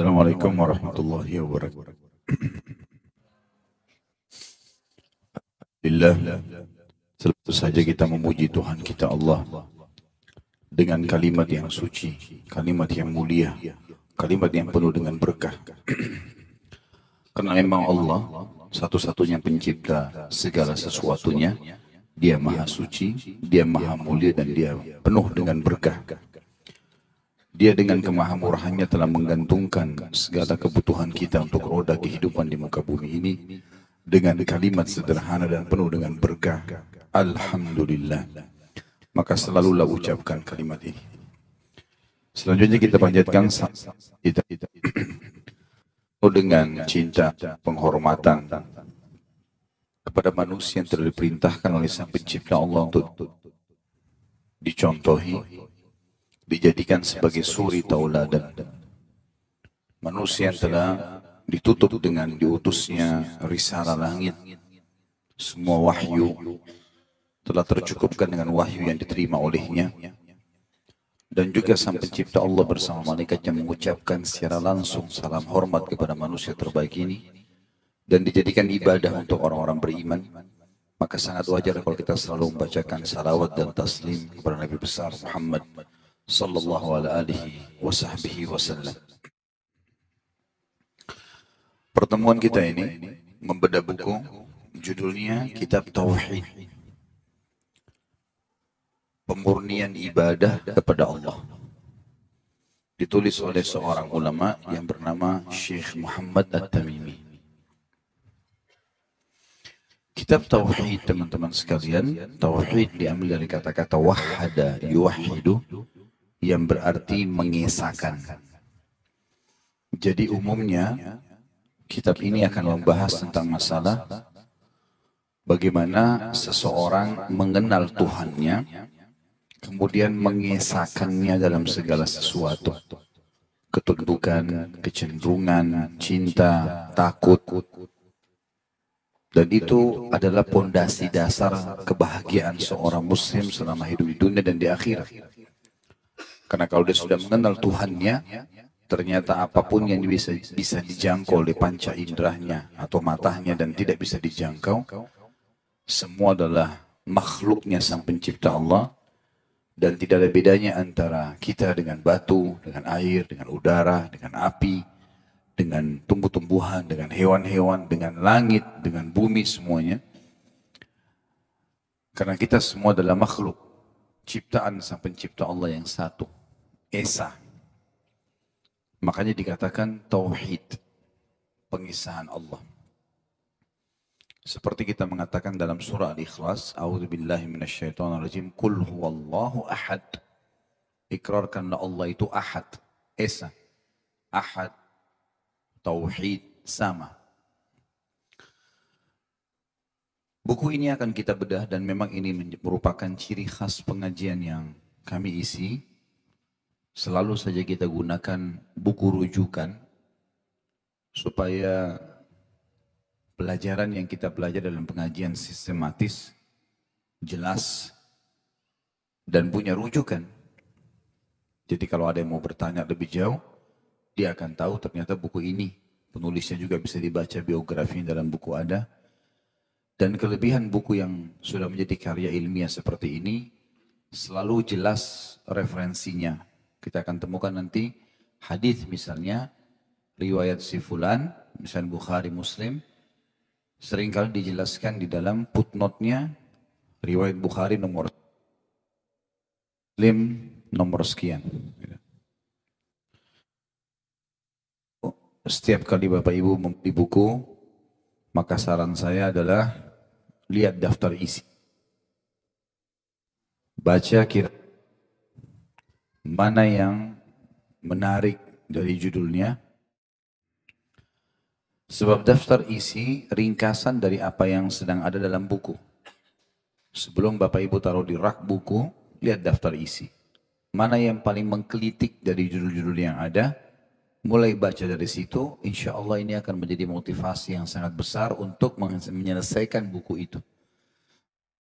Assalamualaikum warahmatullahi wabarakatuh. Alhamdulillah, selalu saja kita memuji Tuhan kita Allah dengan kalimat yang suci, kalimat yang mulia, kalimat yang penuh dengan berkah. Karena memang Allah satu-satunya pencipta segala sesuatunya. Dia maha suci, dia maha mulia, dan dia penuh dengan berkah. Dia dengan kemahamurahannya telah menggantungkan segala kebutuhan kita untuk roda kehidupan di muka bumi ini dengan kalimat sederhana dan penuh dengan berkah. Alhamdulillah. Maka selalulah ucapkan kalimat ini. Selanjutnya kita panjatkan kita dengan cinta, penghormatan kepada manusia yang telah diperintahkan oleh Sang Pencipta Allah untuk dicontohi, dijadikan sebagai suri tauladan. Manusia yang telah ditutup dengan diutusnya risalah langit. Semua wahyu telah tercukupkan dengan wahyu yang diterima olehnya. Dan juga Sang Pencipta Allah bersama malaikat yang mengucapkan secara langsung salam hormat kepada manusia terbaik ini. Dan dijadikan ibadah untuk orang-orang beriman. Maka sangat wajar kalau kita selalu membacakan salawat dan taslim kepada Nabi besar Muhammad sallallahu alaihi wasallam. Pertemuan kita ini membedah buku judulnya Kitab Tauhid, Pemurnian Ibadah kepada Allah. Ditulis oleh seorang ulama yang bernama Syekh Muhammad At-Tamimi. Kitab Tauhid, teman-teman sekalian, Tauhid diambil dari kata-kata wahada yuwahidu, yang berarti mengesahkan. Jadi umumnya kitab ini akan membahas tentang masalah bagaimana seseorang mengenal Tuhannya, kemudian mengesahkannya dalam segala sesuatu. Ketundukan, kecenderungan, cinta, takut. Dan itu adalah pondasi dasar kebahagiaan seorang muslim selama hidup di dunia dan di akhirat. Karena kalau dia sudah mengenal Tuhannya, ternyata apapun yang bisa dijangkau oleh panca inderahnya atau matanya dan tidak bisa dijangkau, semua adalah makhluknya Sang Pencipta Allah. Dan tidak ada bedanya antara kita dengan batu, dengan air, dengan udara, dengan api, dengan tumbuh-tumbuhan, dengan hewan-hewan, dengan langit, dengan bumi, semuanya. Karena kita semua adalah makhluk ciptaan Sang Pencipta Allah yang satu, Esa. Makanya dikatakan Tauhid, pengesahan Allah. Seperti kita mengatakan dalam surah Al-Ikhlas, A'udzubillahi minasyaitonirrajim, Qul huwallahu ahad. Ikrarkanlah Allah itu ahad, Esa. Ahad, Tauhid, sama. Buku ini akan kita bedah dan memang ini merupakan ciri khas pengajian yang kami isi. Selalu saja kita gunakan buku rujukan supaya pelajaran yang kita belajar dalam pengajian sistematis, jelas, dan punya rujukan. Jadi kalau ada yang mau bertanya lebih jauh, dia akan tahu ternyata buku ini, penulisnya juga bisa dibaca biografinya dalam buku ada. Dan kelebihan buku yang sudah menjadi karya ilmiah seperti ini, selalu jelas referensinya. Kita akan temukan nanti hadis misalnya, riwayat si fulan, misalnya Bukhari, Muslim, seringkali dijelaskan di dalam footnote-nya, riwayat Bukhari nomor Muslim nomor sekian. Setiap kali Bapak Ibu membeli buku, maka saran saya adalah lihat daftar isi. Baca kira mana yang menarik dari judulnya. Sebab daftar isi ringkasan dari apa yang sedang ada dalam buku. Sebelum Bapak Ibu taruh di rak buku, lihat daftar isi. Mana yang paling menggelitik dari judul-judul yang ada, mulai baca dari situ, insya Allah ini akan menjadi motivasi yang sangat besar untuk menyelesaikan buku itu.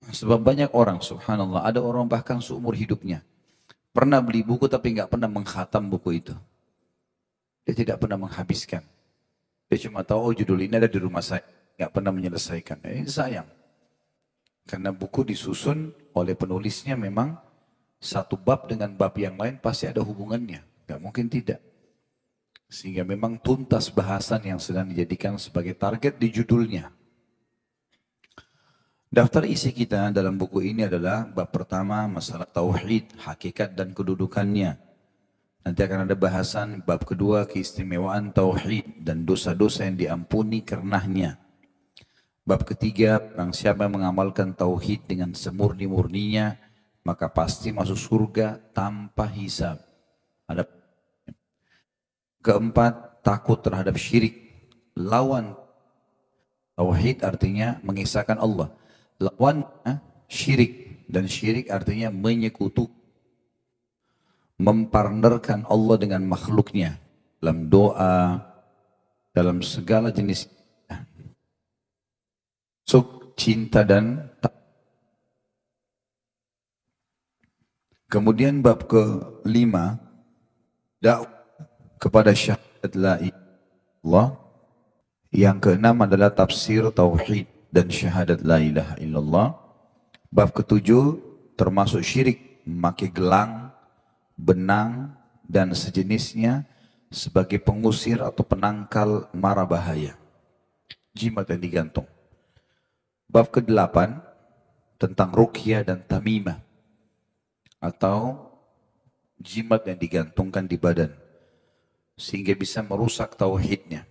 Sebab banyak orang, subhanallah, ada orang bahkan seumur hidupnya pernah beli buku tapi nggak pernah mengkhatam buku itu. Dia tidak pernah menghabiskan. Dia cuma tahu, oh judul ini ada di rumah saya. Nggak pernah menyelesaikan. Ini sayang. Karena buku disusun oleh penulisnya memang satu bab dengan bab yang lain pasti ada hubungannya. Nggak mungkin tidak. Sehingga memang tuntas bahasan yang sedang dijadikan sebagai target di judulnya. Daftar isi kita dalam buku ini adalah bab pertama masalah tauhid, hakikat dan kedudukannya. Nanti akan ada bahasan bab kedua keistimewaan tauhid dan dosa-dosa yang diampuni karenanya. Bab ketiga, barang siapa yang mengamalkan tauhid dengan semurni-murninya, maka pasti masuk surga tanpa hisab. Ada keempat, takut terhadap syirik. Lawan tauhid artinya mengisahkan Allah. Lawan syirik, dan syirik artinya menyekutukan, mempartnerkan Allah dengan makhluknya dalam doa, dalam segala jenis cinta dan kemudian bab kelima, dakwah kepada syahadat la ilaha illallah. Yang keenam adalah tafsir tauhid dan syahadat la ilaha illallah. Bab ketujuh termasuk syirik, memakai gelang, benang dan sejenisnya sebagai pengusir atau penangkal mara bahaya, jimat yang digantung. Bab ke-8 tentang ruqyah dan tamimah atau jimat yang digantungkan di badan sehingga bisa merusak tauhidnya.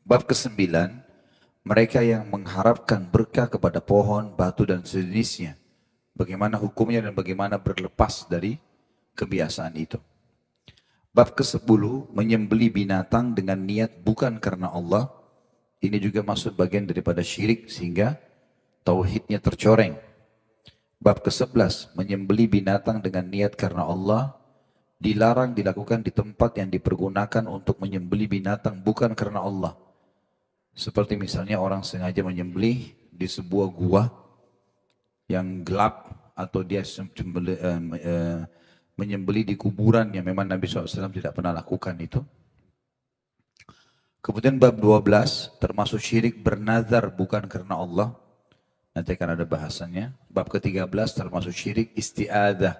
Bab ke-9, mereka yang mengharapkan berkah kepada pohon, batu dan sejenisnya, bagaimana hukumnya dan bagaimana berlepas dari kebiasaan itu. Bab ke-10, menyembelih binatang dengan niat bukan karena Allah. Ini juga masuk bagian daripada syirik sehingga tauhidnya tercoreng. Bab ke-11, menyembelih binatang dengan niat karena Allah dilarang dilakukan di tempat yang dipergunakan untuk menyembelih binatang bukan karena Allah. Seperti misalnya orang sengaja menyembelih di sebuah gua yang gelap, atau dia menyembelih di kuburan yang memang Nabi SAW tidak pernah lakukan itu. Kemudian bab 12 termasuk syirik bernazar bukan karena Allah. Nanti akan ada bahasannya. Bab ke-13 termasuk syirik isti'adah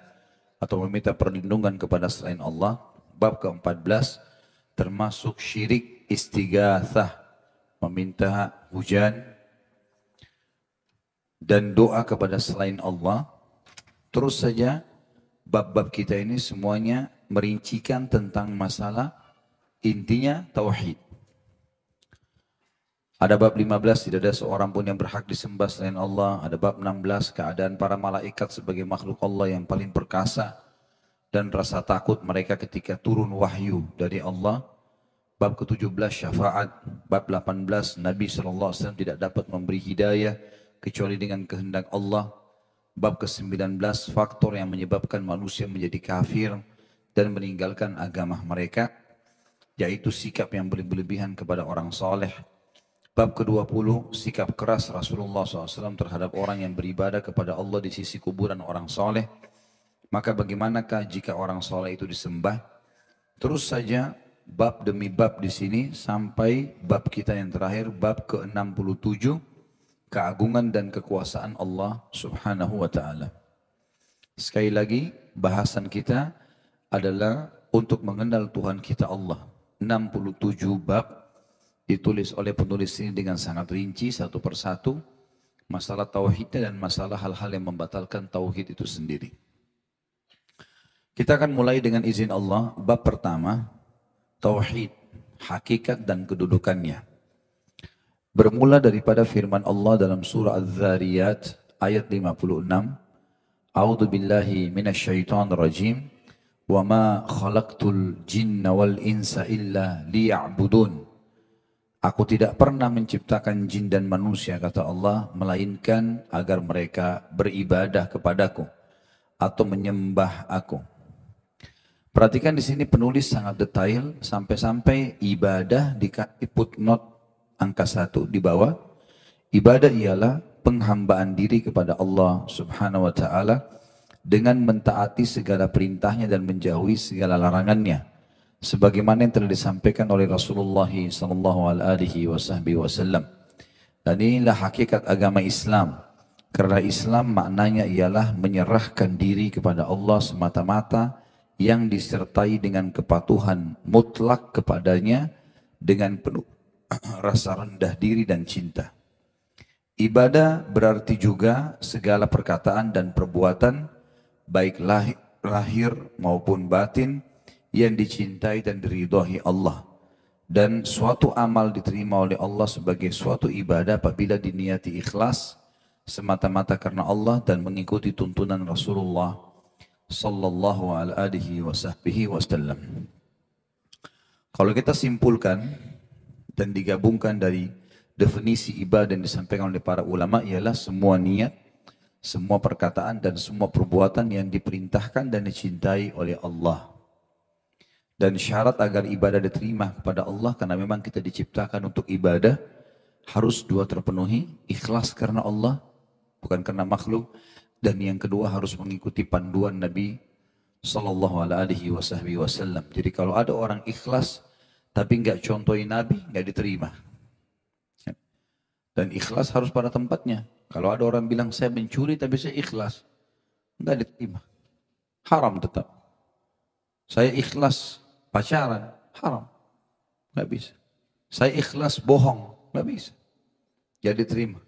atau meminta perlindungan kepada selain Allah. Bab ke-14 termasuk syirik istighatsah, meminta hujan dan doa kepada selain Allah. Terus saja bab-bab kita ini semuanya merincikan tentang masalah intinya tauhid. Ada bab 15, tidak ada seorang pun yang berhak disembah selain Allah. Ada bab 16, keadaan para malaikat sebagai makhluk Allah yang paling perkasa dan rasa takut mereka ketika turun wahyu dari Allah. Bab ke-17, syafaat. Bab 18, Nabi SAW tidak dapat memberi hidayah kecuali dengan kehendak Allah. Bab ke-19, faktor yang menyebabkan manusia menjadi kafir dan meninggalkan agama mereka, yaitu sikap yang berlebihan kepada orang soleh. Bab ke-20, sikap keras Rasulullah SAW terhadap orang yang beribadah kepada Allah di sisi kuburan orang soleh. Maka bagaimanakah jika orang soleh itu disembah? Terus saja bab demi bab di sini sampai bab kita yang terakhir, bab ke-67, keagungan dan kekuasaan Allah Subhanahu wa Ta'ala. Sekali lagi, bahasan kita adalah untuk mengenal Tuhan kita Allah. 67 bab ditulis oleh penulis ini dengan sangat rinci satu persatu masalah tauhidnya dan masalah hal-hal yang membatalkan tauhid itu sendiri. Kita akan mulai dengan izin Allah bab pertama, tauhid, hakikat dan kedudukannya. Bermula daripada firman Allah dalam surah Az-Zariyat ayat 56, A'udzu billahi minasyaitonir rajim, wa ma khalaqtul jinna wal insa illa liya'budun. Aku tidak pernah menciptakan jin dan manusia, kata Allah, melainkan agar mereka beribadah kepadaku atau menyembah aku. Perhatikan di sini penulis sangat detail sampai-sampai ibadah dikasih footnote angka 1 di bawah. Ibadah ialah penghambaan diri kepada Allah Subhanahu wa Ta'ala dengan mentaati segala perintahnya dan menjauhi segala larangannya. sebagaimana yang telah disampaikan oleh Rasulullah sallallahu alaihi wasallam. Dan inilah hakikat agama Islam. Karena Islam maknanya ialah menyerahkan diri kepada Allah semata-mata yang disertai dengan kepatuhan mutlak kepadanya dengan penuh rasa rendah diri dan cinta. Ibadah berarti juga segala perkataan dan perbuatan baik lahir maupun batin yang dicintai dan diridhai Allah. Dan suatu amal diterima oleh Allah sebagai suatu ibadah apabila diniati ikhlas semata-mata karena Allah dan mengikuti tuntunan Rasulullah sallallahu alaihi wasallam. Kalau kita simpulkan dan digabungkan dari definisi ibadah yang disampaikan oleh para ulama ialah semua niat, semua perkataan dan semua perbuatan yang diperintahkan dan dicintai oleh Allah. Dan syarat agar ibadah diterima kepada Allah, karena memang kita diciptakan untuk ibadah, harus dua terpenuhi, ikhlas karena Allah, bukan karena makhluk. Dan yang kedua harus mengikuti panduan Nabi sallallahu alaihi wasallam. Jadi kalau ada orang ikhlas tapi enggak contohin Nabi, enggak diterima. Dan ikhlas harus pada tempatnya. Kalau ada orang bilang saya mencuri tapi saya ikhlas, enggak diterima. Haram tetap. Saya ikhlas pacaran, haram. Enggak bisa. Saya ikhlas bohong, enggak bisa. Jadi diterima.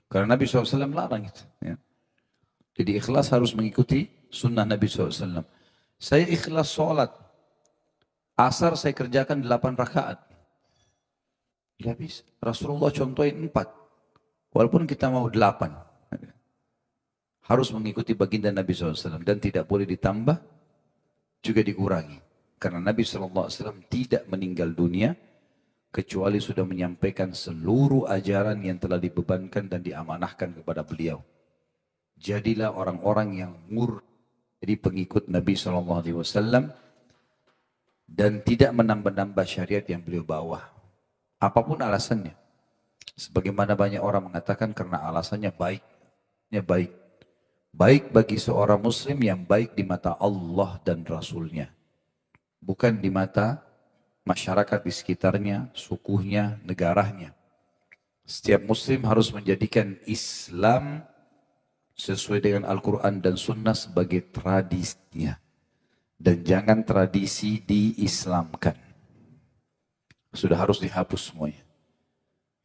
Karena Nabi SAW larang itu. Ya. Jadi ikhlas harus mengikuti sunnah Nabi SAW. Saya ikhlas sholat. Asar saya kerjakan 8 rakaat. Enggak bisa. Rasulullah contohin 4. Walaupun kita mau 8. Harus mengikuti baginda Nabi SAW. Dan tidak boleh ditambah, juga dikurangi. Karena Nabi SAW tidak meninggal dunia kecuali sudah menyampaikan seluruh ajaran yang telah dibebankan dan diamanahkan kepada beliau. Jadilah orang-orang yang jadi pengikut Nabi SAW dan tidak menambah-nambah syariat yang beliau bawa. Apapun alasannya. Sebagaimana banyak orang mengatakan karena alasannya baik. Baik bagi seorang muslim yang baik di mata Allah dan Rasulnya. Bukan di mata masyarakat di sekitarnya, sukunya, negaranya. Setiap muslim harus menjadikan Islam sesuai dengan Al-Quran dan Sunnah sebagai tradisinya. Dan jangan tradisi diislamkan. Sudah harus dihapus semuanya.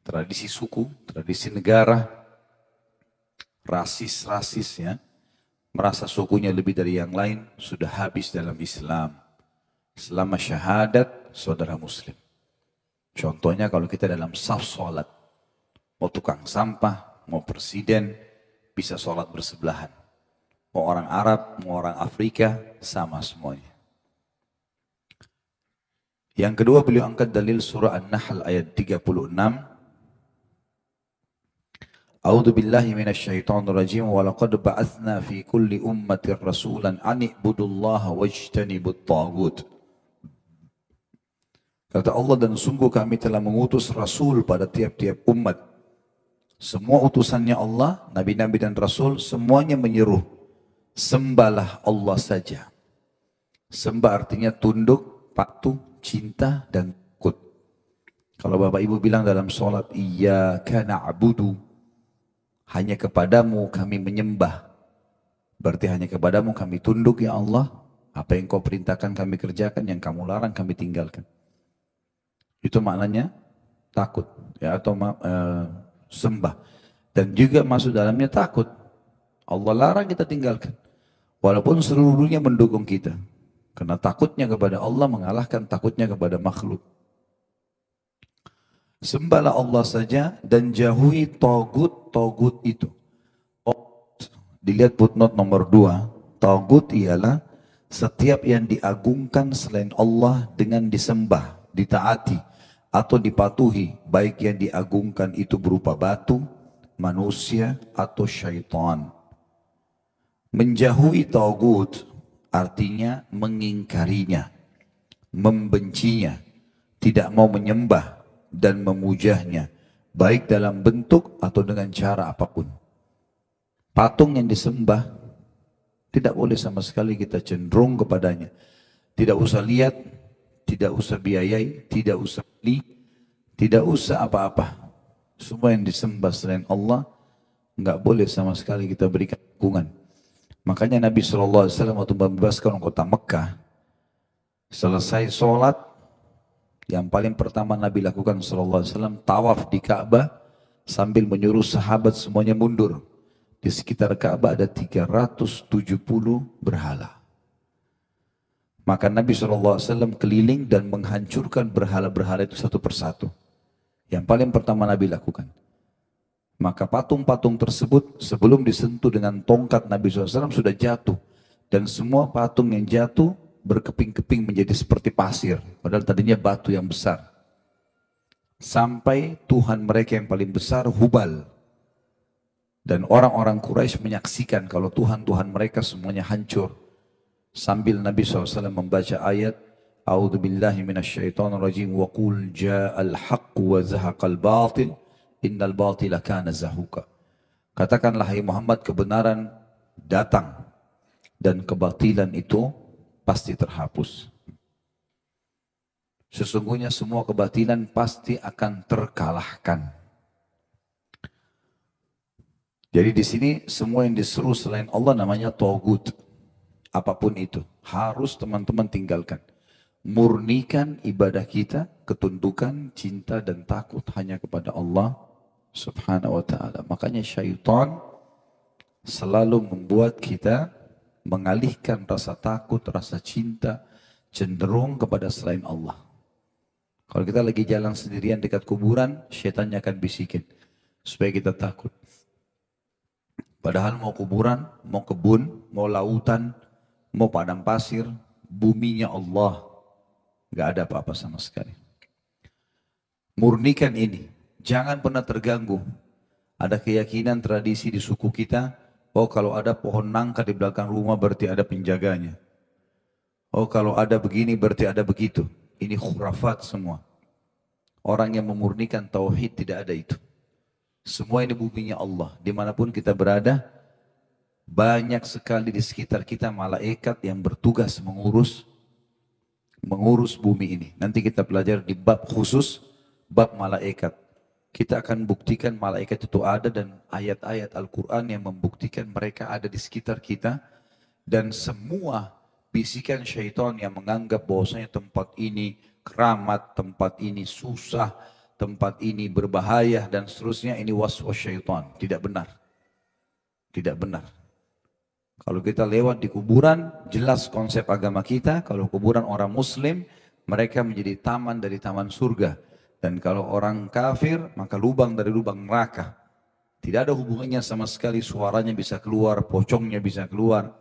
Tradisi suku, tradisi negara, rasis ya, merasa sukunya lebih dari yang lain, sudah habis dalam Islam. Selama syahadat, saudara muslim. Contohnya kalau kita dalam saf sholat, mau tukang sampah, mau presiden, bisa sholat bersebelahan. Mau orang Arab, mau orang Afrika, sama semuanya. Yang kedua beliau angkat dalil surah An-Nahl ayat 36. A'udzu billahi minasyaitonir rajim wa laqad ba'atsna fi kulli ummatin rasulan an i'budullaha wajtanibut taghut. Kata Allah, dan sungguh kami telah mengutus Rasul pada tiap-tiap umat. Semua utusannya Allah, Nabi-Nabi dan Rasul, semuanya menyeru, sembahlah Allah saja. Sembah artinya tunduk, patuh, cinta, dan takut. Kalau Bapak Ibu bilang dalam sholat, iyyaka na'budu, hanya kepadamu kami menyembah. Berarti hanya kepadamu kami tunduk ya Allah. Apa yang kau perintahkan kami kerjakan, yang kamu larang kami tinggalkan. Itu maknanya takut ya, atau sembah. Dan juga masuk dalamnya takut. Allah larang kita tinggalkan. Walaupun seluruh dunia mendukung kita. Karena takutnya kepada Allah mengalahkan takutnya kepada makhluk. Sembahlah Allah saja dan jauhi togut itu. Dilihat footnote nomor 2. Togut ialah setiap yang diagungkan selain Allah dengan disembah, ditaati, atau dipatuhi, baik yang diagungkan itu berupa batu, manusia, atau syaitan. Menjauhi tagut artinya mengingkarinya, membencinya, tidak mau menyembah dan memujahnya, baik dalam bentuk atau dengan cara apapun. Patung yang disembah tidak boleh sama sekali kita cenderung kepadanya. Tidak usah lihat, tidak usah biayai, tidak usah beli, tidak usah apa-apa. Semua yang disembah selain Allah, nggak boleh sama sekali kita berikan dukungan. Makanya Nabi SAW waktu membebaskan kota Mekah, selesai sholat, yang paling pertama Nabi lakukan SAW, tawaf di Ka'bah, sambil menyuruh sahabat semuanya mundur. Di sekitar Ka'bah ada 370 berhala. Maka Nabi SAW keliling dan menghancurkan berhala-berhala itu satu persatu. Yang paling pertama Nabi lakukan. Maka patung-patung tersebut sebelum disentuh dengan tongkat Nabi SAW sudah jatuh. Dan semua patung yang jatuh berkeping-keping menjadi seperti pasir. Padahal tadinya batu yang besar. Sampai Tuhan mereka yang paling besar, Hubal. Dan orang-orang Quraisy menyaksikan kalau Tuhan-Tuhan mereka semuanya hancur. Sambil Nabi SAW membaca ayat, A'udzu billahi minasyaitonir rajim wa qul ja'al haqqu wa zahaqal batil innal batila kana zahuqa. Katakanlah hai Muhammad, kebenaran datang dan kebatilan itu pasti terhapus. Sesungguhnya semua kebatilan pasti akan terkalahkan. Jadi di sini semua yang diseru selain Allah namanya tagut. Apapun itu harus teman-teman tinggalkan. Murnikan ibadah kita, ketundukan, cinta dan takut hanya kepada Allah Subhanahu wa ta'ala. Makanya syaitan selalu membuat kita mengalihkan rasa takut, rasa cinta, cenderung kepada selain Allah. Kalau kita lagi jalan sendirian dekat kuburan, syaitannya akan bisikin supaya kita takut. Padahal mau kuburan, mau kebun, mau lautan, mau padang pasir, buminya Allah. Gak ada apa-apa sama sekali. Murnikan ini. Jangan pernah terganggu. Ada keyakinan tradisi di suku kita, oh kalau ada pohon nangka di belakang rumah berarti ada penjaganya. Oh kalau ada begini berarti ada begitu. Ini khurafat semua. Orang yang memurnikan tauhid tidak ada itu. Semua ini buminya Allah. Dimanapun kita berada, banyak sekali di sekitar kita malaikat yang bertugas mengurus bumi ini. Nanti kita belajar di bab khusus, bab malaikat. Kita akan buktikan malaikat itu ada dan ayat-ayat Al-Quran yang membuktikan mereka ada di sekitar kita. Dan semua bisikan syaitan yang menganggap bahwasanya tempat ini keramat, tempat ini susah, tempat ini berbahaya dan seterusnya, ini waswas syaitan. Tidak benar. Tidak benar. Kalau kita lewat di kuburan, jelas konsep agama kita, kalau kuburan orang muslim, mereka menjadi taman dari taman surga. Dan kalau orang kafir, maka lubang dari lubang neraka. Tidak ada hubungannya sama sekali, suaranya bisa keluar, pocongnya bisa keluar.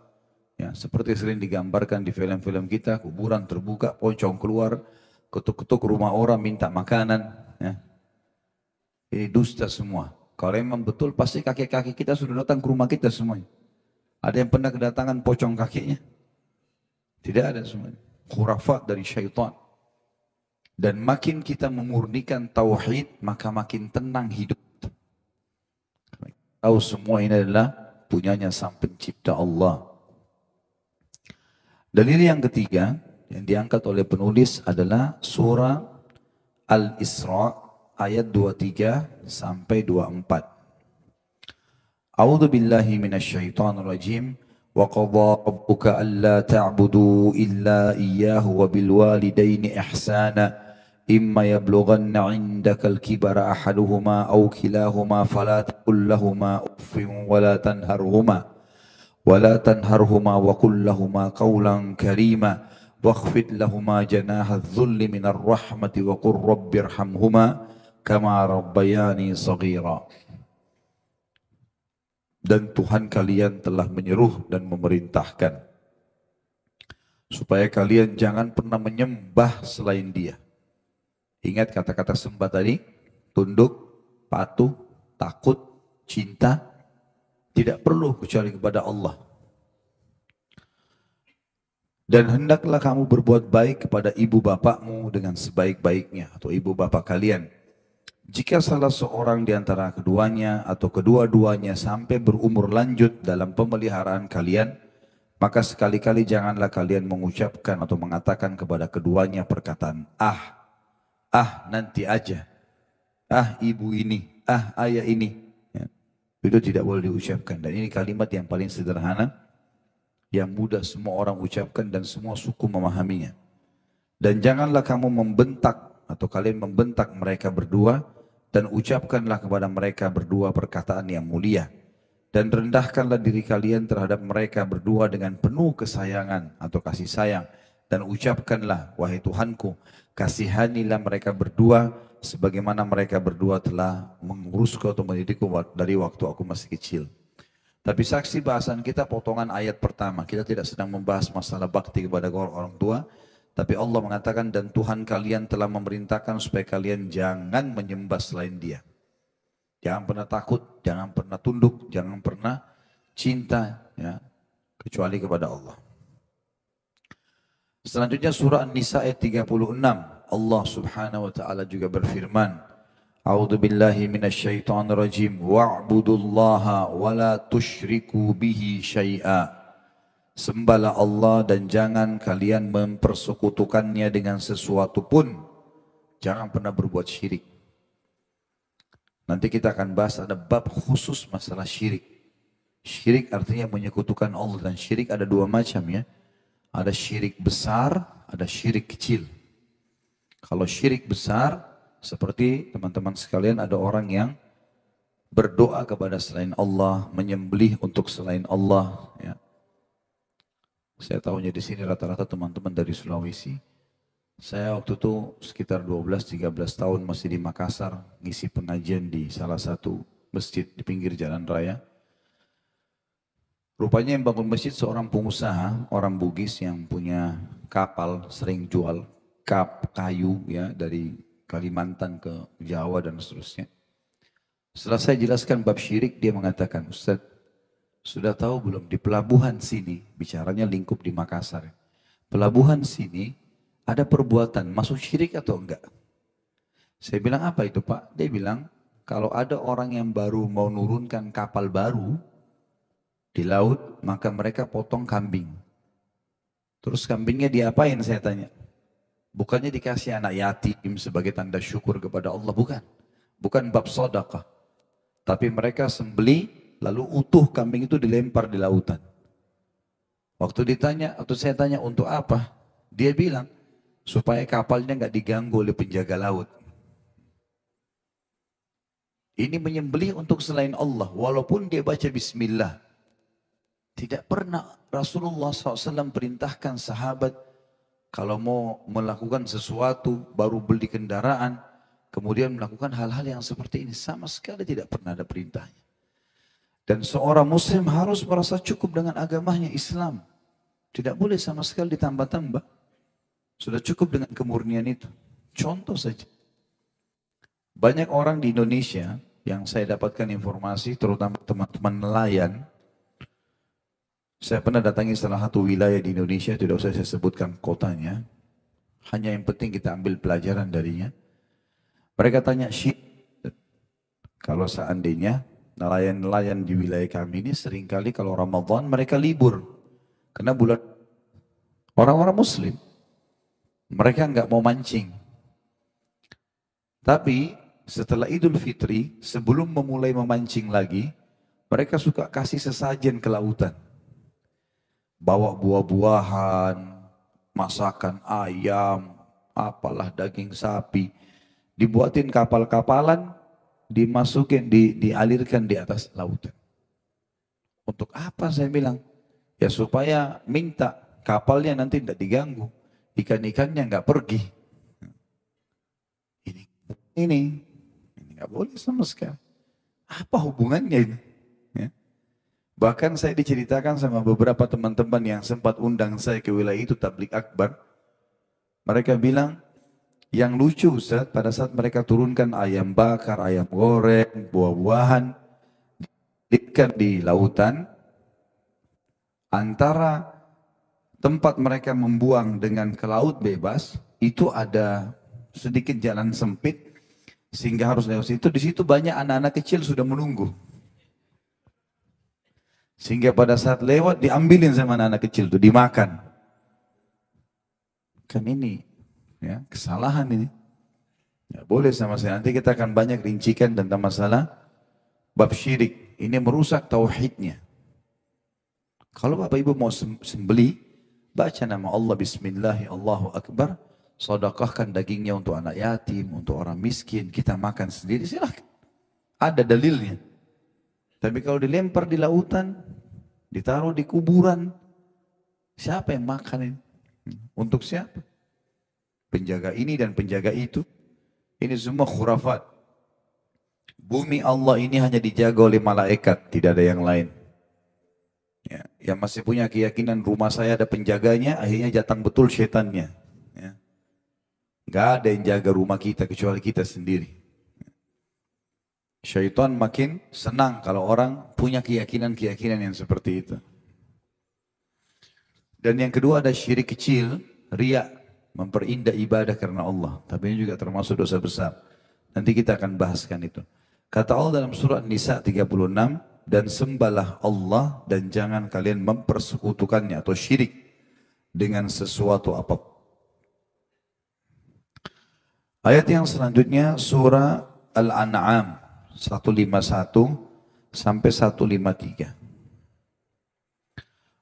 Ya, seperti sering digambarkan di film-film kita, kuburan terbuka, pocong keluar, ketuk-ketuk rumah orang minta makanan. Ya. Ini dusta semua. Kalau memang betul, pasti kakek-kakek kita sudah datang ke rumah kita semuanya. Ada yang pernah kedatangan pocong kakinya? Tidak ada semuanya. Khurafat dari syaitan. Dan makin kita memurnikan tauhid, maka makin tenang hidup. Tahu semua ini adalah punyanya Sang Pencipta Allah. Dalil yang ketiga yang diangkat oleh penulis adalah surah Al-Isra ayat 23 sampai 24. A'udzu billahi minasyaitonir rajim. Wa qadha rabbuka alla ta'budu illa iyyahu wa bil walidaini ihsana imma yablughanna 'indakal kibara ahaduhuma aw kilahuma fala taqul lahumu uffin wa la tanharhuma wa qul lahumu qawlan karima wakhfid lahuma janaha adh-dhulli minar rahmati wa qur rabbirhamhuma kama rabbayani shaghira. Dan Tuhan kalian telah menyeru dan memerintahkan supaya kalian jangan pernah menyembah selain Dia. Ingat kata-kata sembah tadi, tunduk, patuh, takut, cinta, tidak perlu kecuali kepada Allah. Dan hendaklah kamu berbuat baik kepada ibu bapakmu dengan sebaik-baiknya, atau ibu bapak kalian. Jika salah seorang di antara keduanya atau kedua-duanya sampai berumur lanjut dalam pemeliharaan kalian, Maka sekali-kali janganlah kalian mengucapkan atau mengatakan kepada keduanya perkataan nanti aja, ibu ini, ayah ini. Ya. Itu tidak boleh diucapkan. Dan ini kalimat yang paling sederhana, yang mudah semua orang ucapkan dan semua suku memahaminya. Dan janganlah kamu membentak atau kalian membentak mereka berdua dan ucapkanlah kepada mereka berdua perkataan yang mulia. Dan rendahkanlah diri kalian terhadap mereka berdua dengan penuh kesayangan atau kasih sayang. Dan ucapkanlah, wahai Tuhanku, kasihanilah mereka berdua sebagaimana mereka berdua telah mengurusku atau mendidikku dari waktu aku masih kecil. Tapi saksi bahasan kita potongan ayat pertama. Kita tidak sedang membahas masalah bakti kepada orang tua. Tapi Allah mengatakan, dan Tuhan kalian telah memerintahkan supaya kalian jangan menyembah selain Dia. Jangan pernah takut, jangan pernah tunduk, jangan pernah cinta, ya, kecuali kepada Allah. Selanjutnya surah An-Nisa ayat 36. Allah subhanahu wa ta'ala juga berfirman, A'udzu billahi minasyaitonir rajim, wa'budullaha wa la tusyriku bihi syai'a. Sembahlah Allah dan jangan kalian mempersekutukannya dengan sesuatu pun. Jangan pernah berbuat syirik. Nanti kita akan bahas ada bab khusus masalah syirik. Syirik artinya menyekutukan Allah, dan syirik ada dua macam ya. Ada syirik besar, ada syirik kecil. Kalau syirik besar, seperti teman-teman sekalian ada orang yang berdoa kepada selain Allah, menyembelih untuk selain Allah. Ya. Saya tahunya di sini rata-rata teman-teman dari Sulawesi. Saya waktu itu sekitar 12-13 tahun masih di Makassar, ngisi pengajian di salah satu masjid di pinggir jalan raya. Rupanya yang bangun masjid seorang pengusaha, orang Bugis yang punya kapal, sering jual kayu ya dari Kalimantan ke Jawa dan seterusnya. Setelah saya jelaskan bab syirik, dia mengatakan, Ustaz, sudah tahu belum di pelabuhan sini, bicaranya lingkup di Makassar, pelabuhan sini ada perbuatan masuk syirik atau enggak? Saya bilang apa itu Pak? Dia bilang kalau ada orang yang baru mau nurunkan kapal baru di laut, maka mereka potong kambing. Terus kambingnya diapain saya tanya? Bukannya dikasih anak yatim sebagai tanda syukur kepada Allah, bukan. Bukan bab sedekah. Tapi mereka sembeli lalu utuh kambing itu dilempar di lautan. Waktu ditanya atau saya tanya untuk apa? Dia bilang supaya kapalnya nggak diganggu oleh penjaga laut. Ini menyembelih untuk selain Allah, walaupun dia baca Bismillah. Tidak pernah Rasulullah SAW perintahkan sahabat kalau mau melakukan sesuatu, baru beli kendaraan, kemudian melakukan hal-hal yang seperti ini. Sama sekali tidak pernah ada perintahnya. Dan seorang muslim harus merasa cukup dengan agamanya Islam. Tidak boleh sama sekali ditambah-tambah. Sudah cukup dengan kemurnian itu. Contoh saja. Banyak orang di Indonesia yang saya dapatkan informasi, terutama teman-teman nelayan. Saya pernah datangi salah satu wilayah di Indonesia, tidak usah saya sebutkan kotanya. Hanya yang penting kita ambil pelajaran darinya. Mereka tanya, kalau seandainya nelayan-nelayan di wilayah kami ini seringkali kalau Ramadan mereka libur. Karena bulan orang-orang Muslim. Mereka nggak mau mancing. Tapi setelah Idul Fitri, sebelum memulai memancing lagi, mereka suka kasih sesajen ke lautan. Bawa buah-buahan, masakan ayam, apalah daging sapi. Dibuatin kapal-kapalan, dimasukin, dialirkan di atas lautan. Untuk apa saya bilang? Ya supaya minta kapalnya nanti tidak diganggu. Ikan-ikannya nggak pergi. Ini nggak boleh sama sekali. Apa hubungannya ini? Ya. Bahkan saya diceritakan sama beberapa teman-teman yang sempat undang saya ke wilayah itu tablik akbar. Mereka bilang, yang lucu Ustaz, pada saat mereka turunkan ayam bakar, ayam goreng, buah-buahan, ikan di lautan, antara tempat mereka membuang dengan ke laut bebas, itu ada sedikit jalan sempit, sehingga harus lewat situ. Di situ banyak anak-anak kecil sudah menunggu. Sehingga pada saat lewat diambilin sama anak kecil tuh, dimakan. Kan ini ya kesalahan ini. Ya, boleh sama saya. Nanti kita akan banyak rincikan tentang masalah bab syirik. Ini merusak tauhidnya. Kalau Bapak Ibu mau sembeli, baca nama Allah, Bismillah, Allahu Akbar, sedekahkan dagingnya untuk anak yatim, untuk orang miskin, kita makan sendiri, silahkan. Ada dalilnya. Tapi kalau dilempar di lautan, ditaruh di kuburan, siapa yang makan ini? Untuk siapa? Penjaga ini dan penjaga itu. Ini semua khurafat. Bumi Allah ini hanya dijaga oleh malaikat, tidak ada yang lain. Ya, yang masih punya keyakinan rumah saya ada penjaganya, akhirnya datang betul setannya. Ya. Gak ada yang jaga rumah kita kecuali kita sendiri. Syaitan makin senang kalau orang punya keyakinan-keyakinan yang seperti itu. Dan yang kedua ada syirik kecil, riya, memperindah ibadah karena Allah. Tapi ini juga termasuk dosa besar. Nanti kita akan bahaskan itu. Kata Allah dalam surah Nisa 36, dan sembahlah Allah dan jangan kalian mempersekutukannya atau syirik dengan sesuatu apapun. Ayat yang selanjutnya surah Al-An'am 151 sampai 153.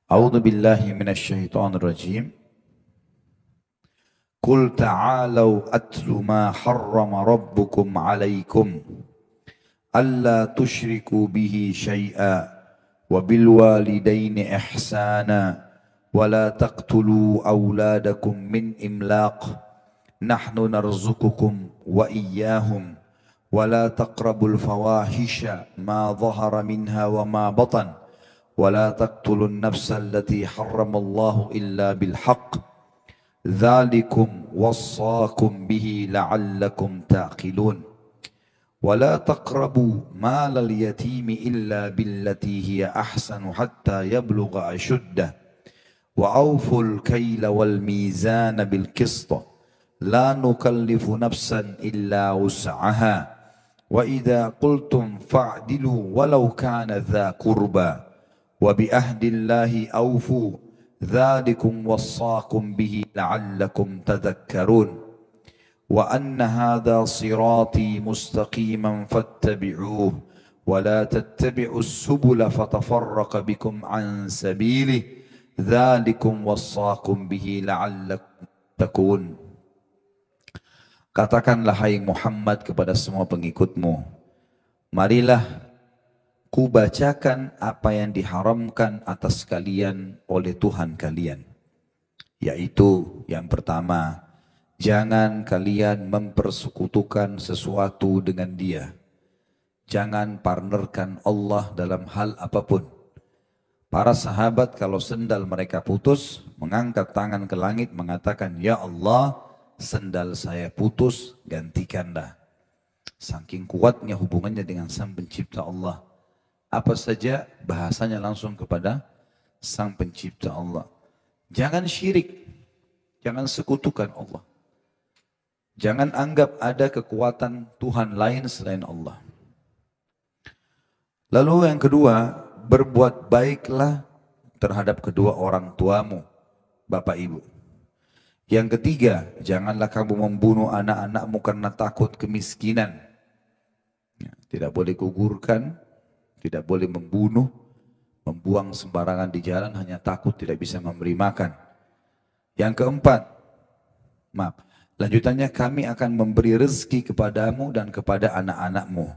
A'udzu billahi minasyaitonir rajim. Qul ta'alu atlu ma harrama rabbukum 'alaikum alla tusyriku bihi syai'a wa bil walidaini ihsana wa la taqtulu awladakum min imlaq nahnu narzuqukum wa iyyahum wa la taqrabul fawahisha ma dhahara minha wa ma batan ولا تقتلوا النفس التي حرم الله إلا بالحق ذلكم وصاكم به لعلكم تعقلون ولا تقربوا مال اليتيم إلا بالتي هي أحسن حتى يبلغ أشده وأوفوا الكيل والميزان بالقسط لا نكلف نفسا إلا وسعها وإذا قلتم فاعدلوا ولو كان ذا قربى وبعهد الله أوفوا ذلكم وصاكم به لعلكم تذكرون وأن هذا صراطي مستقيما فاتبعوه ولا تتبعوا السبل فتفرق بكم عن سبيله ذلكم وصاكم به لعلكم تتقون. Katakanlah hai Muhammad kepada semua pengikutmu, marilah ku bacakan apa yang diharamkan atas kalian oleh Tuhan kalian. Yaitu yang pertama, jangan kalian mempersekutukan sesuatu dengan Dia. Jangan partnerkan Allah dalam hal apapun. Para sahabat kalau sendal mereka putus, mengangkat tangan ke langit mengatakan, Ya Allah, sendal saya putus, gantikanlah. Saking kuatnya hubungannya dengan Sang Pencipta Allah. Apa saja bahasanya langsung kepada Sang Pencipta Allah. Jangan syirik, jangan sekutukan Allah. Jangan anggap ada kekuatan Tuhan lain selain Allah. Lalu yang kedua, berbuat baiklah terhadap kedua orang tuamu, bapak ibu. Yang ketiga, janganlah kamu membunuh anak-anakmu karena takut kemiskinan. Tidak boleh gugurkan, tidak boleh membunuh, membuang sembarangan di jalan hanya takut tidak bisa memberi makan. Yang keempat, lanjutannya kami akan memberi rezeki kepadamu dan kepada anak-anakmu.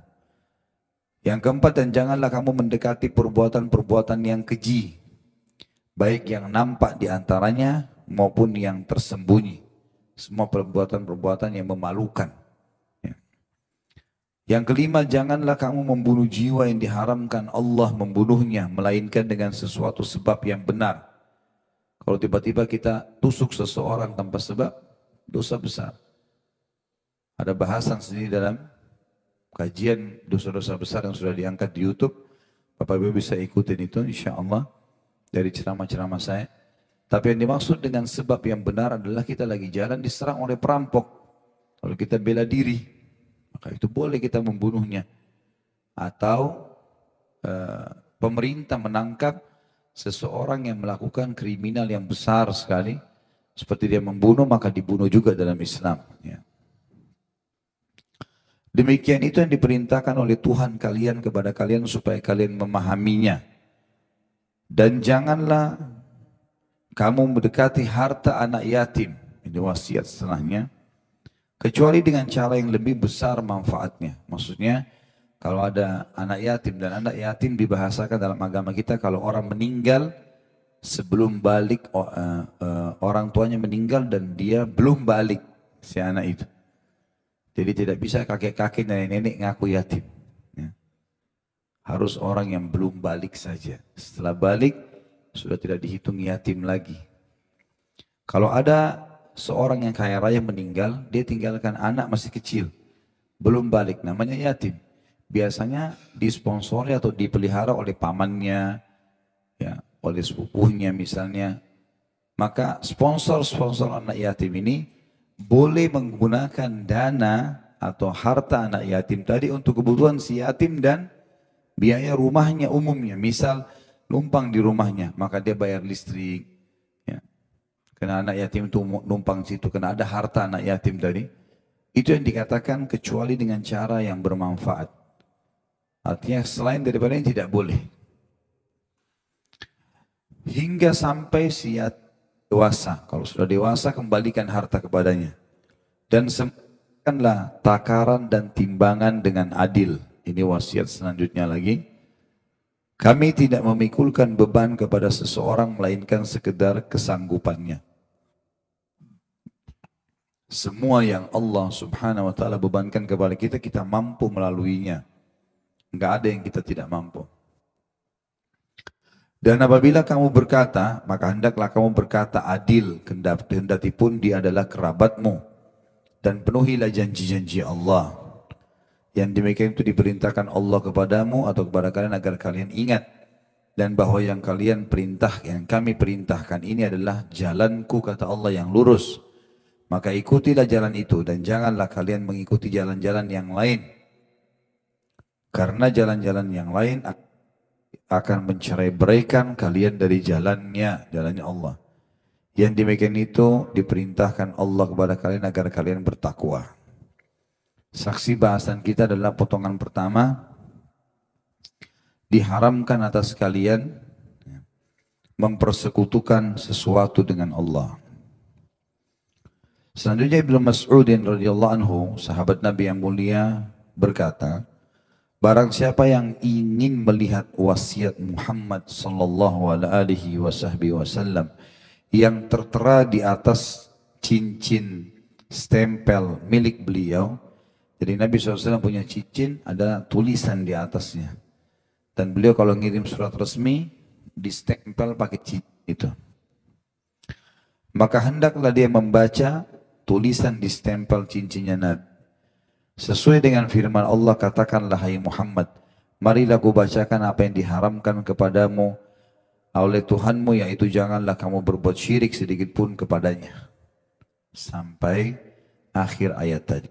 Yang keempat, dan janganlah kamu mendekati perbuatan-perbuatan yang keji, baik yang nampak di antaranya maupun yang tersembunyi. Semua perbuatan-perbuatan yang memalukan. Yang kelima, janganlah kamu membunuh jiwa yang diharamkan Allah membunuhnya, melainkan dengan sesuatu sebab yang benar. Kalau tiba-tiba kita tusuk seseorang tanpa sebab, dosa besar. Ada bahasan sendiri dalam kajian dosa-dosa besar yang sudah diangkat di YouTube. Bapak Ibu bisa ikutin itu insya Allah dari ceramah-ceramah saya. Tapi yang dimaksud dengan sebab yang benar adalah kita lagi jalan diserang oleh perampok. Kalau kita bela diri, maka itu boleh kita membunuhnya. Atau pemerintah menangkap seseorang yang melakukan kriminal yang besar sekali, seperti dia membunuh, maka dibunuh juga dalam Islam. Ya. Demikian itu yang diperintahkan oleh Tuhan kalian kepada kalian supaya kalian memahaminya. Dan janganlah kamu mendekati harta anak yatim. Ini wasiat setelahnya. Kecuali dengan cara yang lebih besar manfaatnya. Maksudnya kalau ada anak yatim, dan anak yatim dibahasakan dalam agama kita kalau orang meninggal sebelum balik, orang tuanya meninggal dan dia belum balik si anak itu. Jadi tidak bisa kakek-kakek nenek-nenek ngaku yatim. Ya. Harus orang yang belum balik saja. Setelah balik sudah tidak dihitung yatim lagi. Kalau ada seorang yang kaya raya meninggal, dia tinggalkan anak masih kecil, belum balik, namanya yatim. Biasanya disponsori atau dipelihara oleh pamannya, ya, oleh sepupunya misalnya. Maka sponsor-sponsor anak yatim ini boleh menggunakan dana atau harta anak yatim tadi untuk kebutuhan si yatim dan biaya rumahnya umumnya. Misal numpang di rumahnya, maka dia bayar listrik. Ya. Karena anak yatim itu numpang situ, karena ada harta anak yatim tadi. Itu yang dikatakan kecuali dengan cara yang bermanfaat. Artinya selain daripada ini tidak boleh. Hingga sampai si yatim dewasa. Kalau sudah dewasa, kembalikan harta kepadanya. Dan sempurnakanlah takaran dan timbangan dengan adil. Ini wasiat selanjutnya lagi. Kami tidak memikulkan beban kepada seseorang melainkan sekedar kesanggupannya. Semua yang Allah subhanahu wa ta'ala bebankan kepada kita, kita mampu melaluinya. Enggak ada yang kita tidak mampu. Dan apabila kamu berkata, maka hendaklah kamu berkata adil, kendati pun dia adalah kerabatmu. Dan penuhilah janji-janji Allah. Yang demikian itu diperintahkan Allah kepadamu atau kepada kalian agar kalian ingat. Dan bahwa yang kalian perintah, yang kami perintahkan ini adalah jalanku, kata Allah, yang lurus. Maka ikutilah jalan itu dan janganlah kalian mengikuti jalan-jalan yang lain. Karena jalan-jalan yang lain akan mencerai-beraikan kalian dari jalannya Allah. Yang demikian itu diperintahkan Allah kepada kalian agar kalian bertakwa. Saksi bahasan kita adalah potongan pertama. Diharamkan atas kalian mempersekutukan sesuatu dengan Allah. Selanjutnya Ibnu Mas'ud radhiyallahu anhu, sahabat Nabi yang mulia, berkata, barang siapa yang ingin melihat wasiat Muhammad sallallahu alaihi wasallam yang tertera di atas cincin stempel milik beliau. Jadi Nabi SAW punya cincin, ada tulisan di atasnya. Dan beliau kalau ngirim surat resmi, distempel pakai cincin itu. Maka hendaklah dia membaca tulisan di stempel cincinnya Nabi. Sesuai dengan firman Allah, katakanlah hai Muhammad, marilah ku bacakan apa yang diharamkan kepadamu oleh Tuhanmu, yaitu janganlah kamu berbuat syirik sedikit pun kepadanya. Sampai akhir ayat tadi.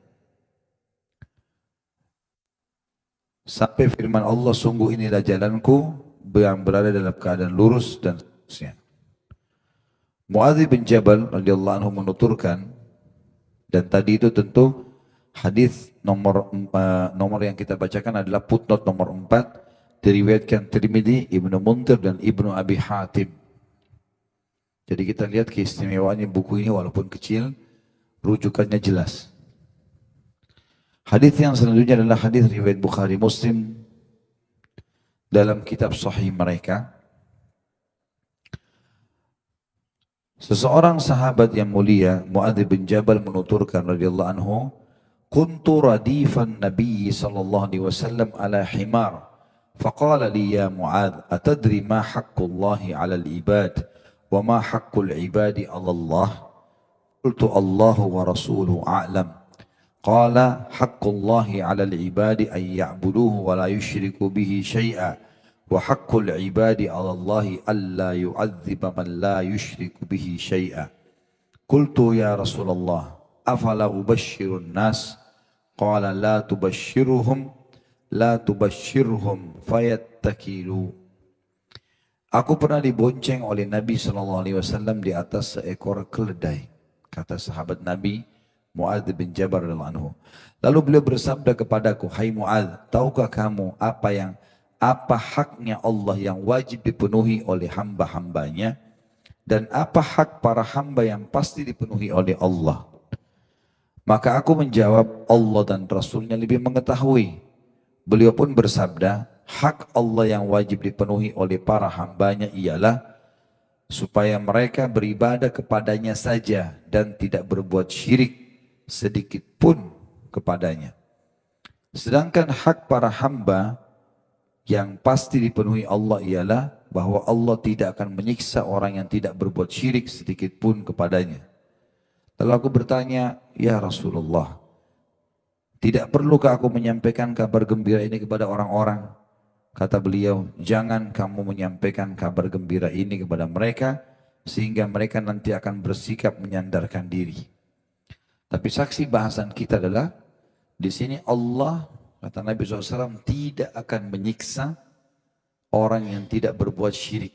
Sampai firman Allah, sungguh inilah jalanku yang berada dalam keadaan lurus dan seterusnya. Muadz bin Jabal radhiyallahu anhu menuturkan, dan tadi itu tentu hadis nomor yang kita bacakan adalah footnote nomor 4, diriwayatkan Tirmidzi, Ibnu Munzir dan Ibnu Abi Hatim. Jadi kita lihat keistimewaannya buku ini walaupun kecil, rujukannya jelas. Hadis yang selanjutnya adalah hadis riwayat Bukhari Muslim dalam kitab sahih mereka. Seseorang sahabat yang mulia, Muadz bin Jabal, menuturkan radhiyallahu anhu, kuntu radifan Nabi sallallahu alaihi wasallam ala himar, faqala li ya Muadz, atadri ma haqqullahi 'ala al-ibad wa ma haqqul ibadi 'ala Allah? Qultu Allahu wa rasuluhu a'lam. Qala haqqullahi 'ala al-ibadi an ya'buduhu wa la yushriku bihi syai'a. وحق العباد على الله ألا يعذب من لا يشرك به شيئا. قلت يا رسول الله أفلا أبشر الناس؟ قال لا تبشرهم فيتكلوا Aku pernah dibonceng oleh Nabi SAW di atas seekor keledai. Kata sahabat Nabi Mu'adz bin Jabal radhiyallahu anhu. Lalu beliau bersabda kepadaku, "Hai Mu'adz, tahukah kamu apa haknya Allah yang wajib dipenuhi oleh hamba-hambanya dan apa hak para hamba yang pasti dipenuhi oleh Allah?" Maka aku menjawab, Allah dan Rasulnya lebih mengetahui. Beliau pun bersabda, hak Allah yang wajib dipenuhi oleh para hambanya ialah supaya mereka beribadah kepadanya saja dan tidak berbuat syirik sedikit pun kepadanya. Sedangkan hak para hamba yang pasti dipenuhi Allah ialah bahwa Allah tidak akan menyiksa orang yang tidak berbuat syirik sedikit pun kepadanya. Lalu aku bertanya, ya Rasulullah, tidak perlukah aku menyampaikan kabar gembira ini kepada orang-orang? Kata beliau, jangan kamu menyampaikan kabar gembira ini kepada mereka, sehingga mereka nanti akan bersikap menyandarkan diri. Tapi saksi bahasan kita adalah, di sini Allah, kata Nabi SAW, tidak akan menyiksa orang yang tidak berbuat syirik.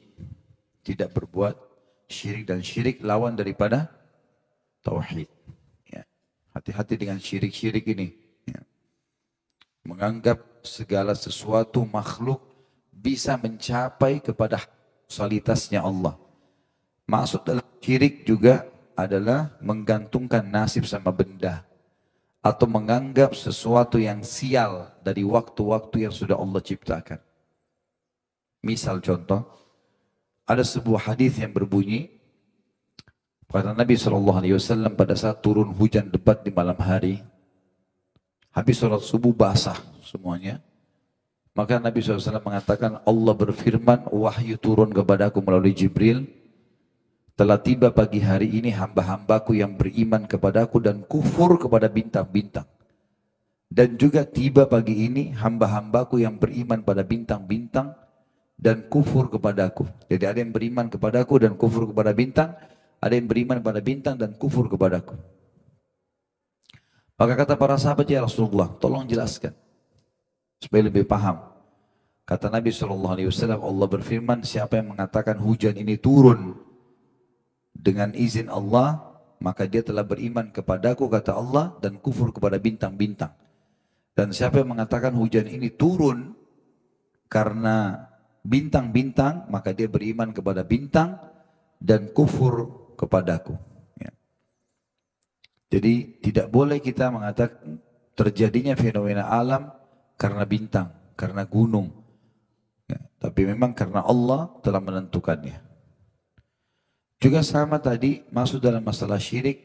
Tidak berbuat syirik, dan syirik lawan daripada tauhid. Ya. Hati-hati dengan syirik-syirik ini. Ya. Menganggap segala sesuatu makhluk bisa mencapai kepada kualitasnya Allah. Maksud dalam syirik juga adalah menggantungkan nasib sama benda. Atau menganggap sesuatu yang sial dari waktu-waktu yang sudah Allah ciptakan. Misal contoh, ada sebuah hadis yang berbunyi, kata Nabi SAW pada saat turun hujan lebat di malam hari, habis sholat subuh basah semuanya. Maka Nabi SAW mengatakan, Allah berfirman, wahyu turun kepadaku melalui Jibril, telah tiba pagi hari ini hamba-hambaku yang beriman kepadaku dan kufur kepada bintang-bintang. Dan juga tiba pagi ini hamba-hambaku yang beriman pada bintang-bintang dan kufur kepadaku. Jadi ada yang beriman kepadaku dan kufur kepada bintang, ada yang beriman pada bintang dan kufur kepadaku. Maka kata para sahabat, ya Rasulullah, tolong jelaskan supaya lebih paham. Kata Nabi SAW, Allah berfirman, siapa yang mengatakan hujan ini turun dengan izin Allah, maka dia telah beriman kepadaku, kata Allah, dan kufur kepada bintang-bintang. Dan siapa yang mengatakan hujan ini turun karena bintang-bintang, maka dia beriman kepada bintang dan kufur kepadaku. Ya. Jadi tidak boleh kita mengatakan terjadinya fenomena alam karena bintang, karena gunung. Ya. Tapi memang karena Allah telah menentukannya. Juga sama tadi masuk dalam masalah syirik,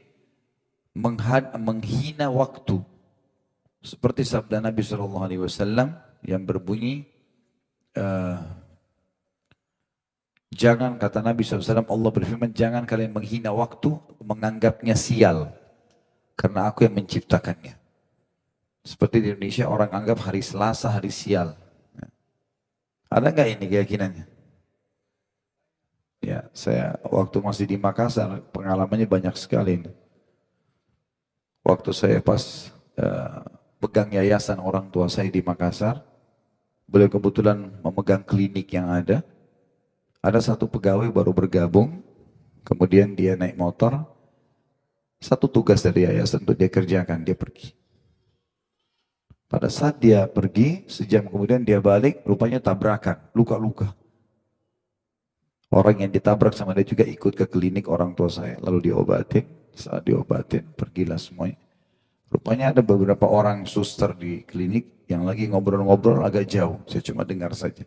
menghina waktu. Seperti sabda Nabi SAW yang berbunyi, jangan, kata Nabi SAW, Allah berfirman, jangan kalian menghina waktu, menganggapnya sial. Karena aku yang menciptakannya. Seperti di Indonesia orang anggap hari Selasa hari sial. Ada nggak ini keyakinannya? Ya, saya waktu masih di Makassar, pengalamannya banyak sekali ini. Waktu saya pas pegang yayasan orang tua saya di Makassar, beliau kebetulan memegang klinik yang ada. Ada satu pegawai baru bergabung, kemudian dia naik motor, satu tugas dari yayasan untuk dia kerjakan, dia pergi. Pada saat dia pergi, sejam kemudian dia balik, rupanya tabrakan, luka-luka. Orang yang ditabrak sama dia juga ikut ke klinik orang tua saya, lalu diobatin. Saat diobatin, pergilah semuanya. Rupanya ada beberapa orang suster di klinik yang lagi ngobrol-ngobrol agak jauh, saya cuma dengar saja.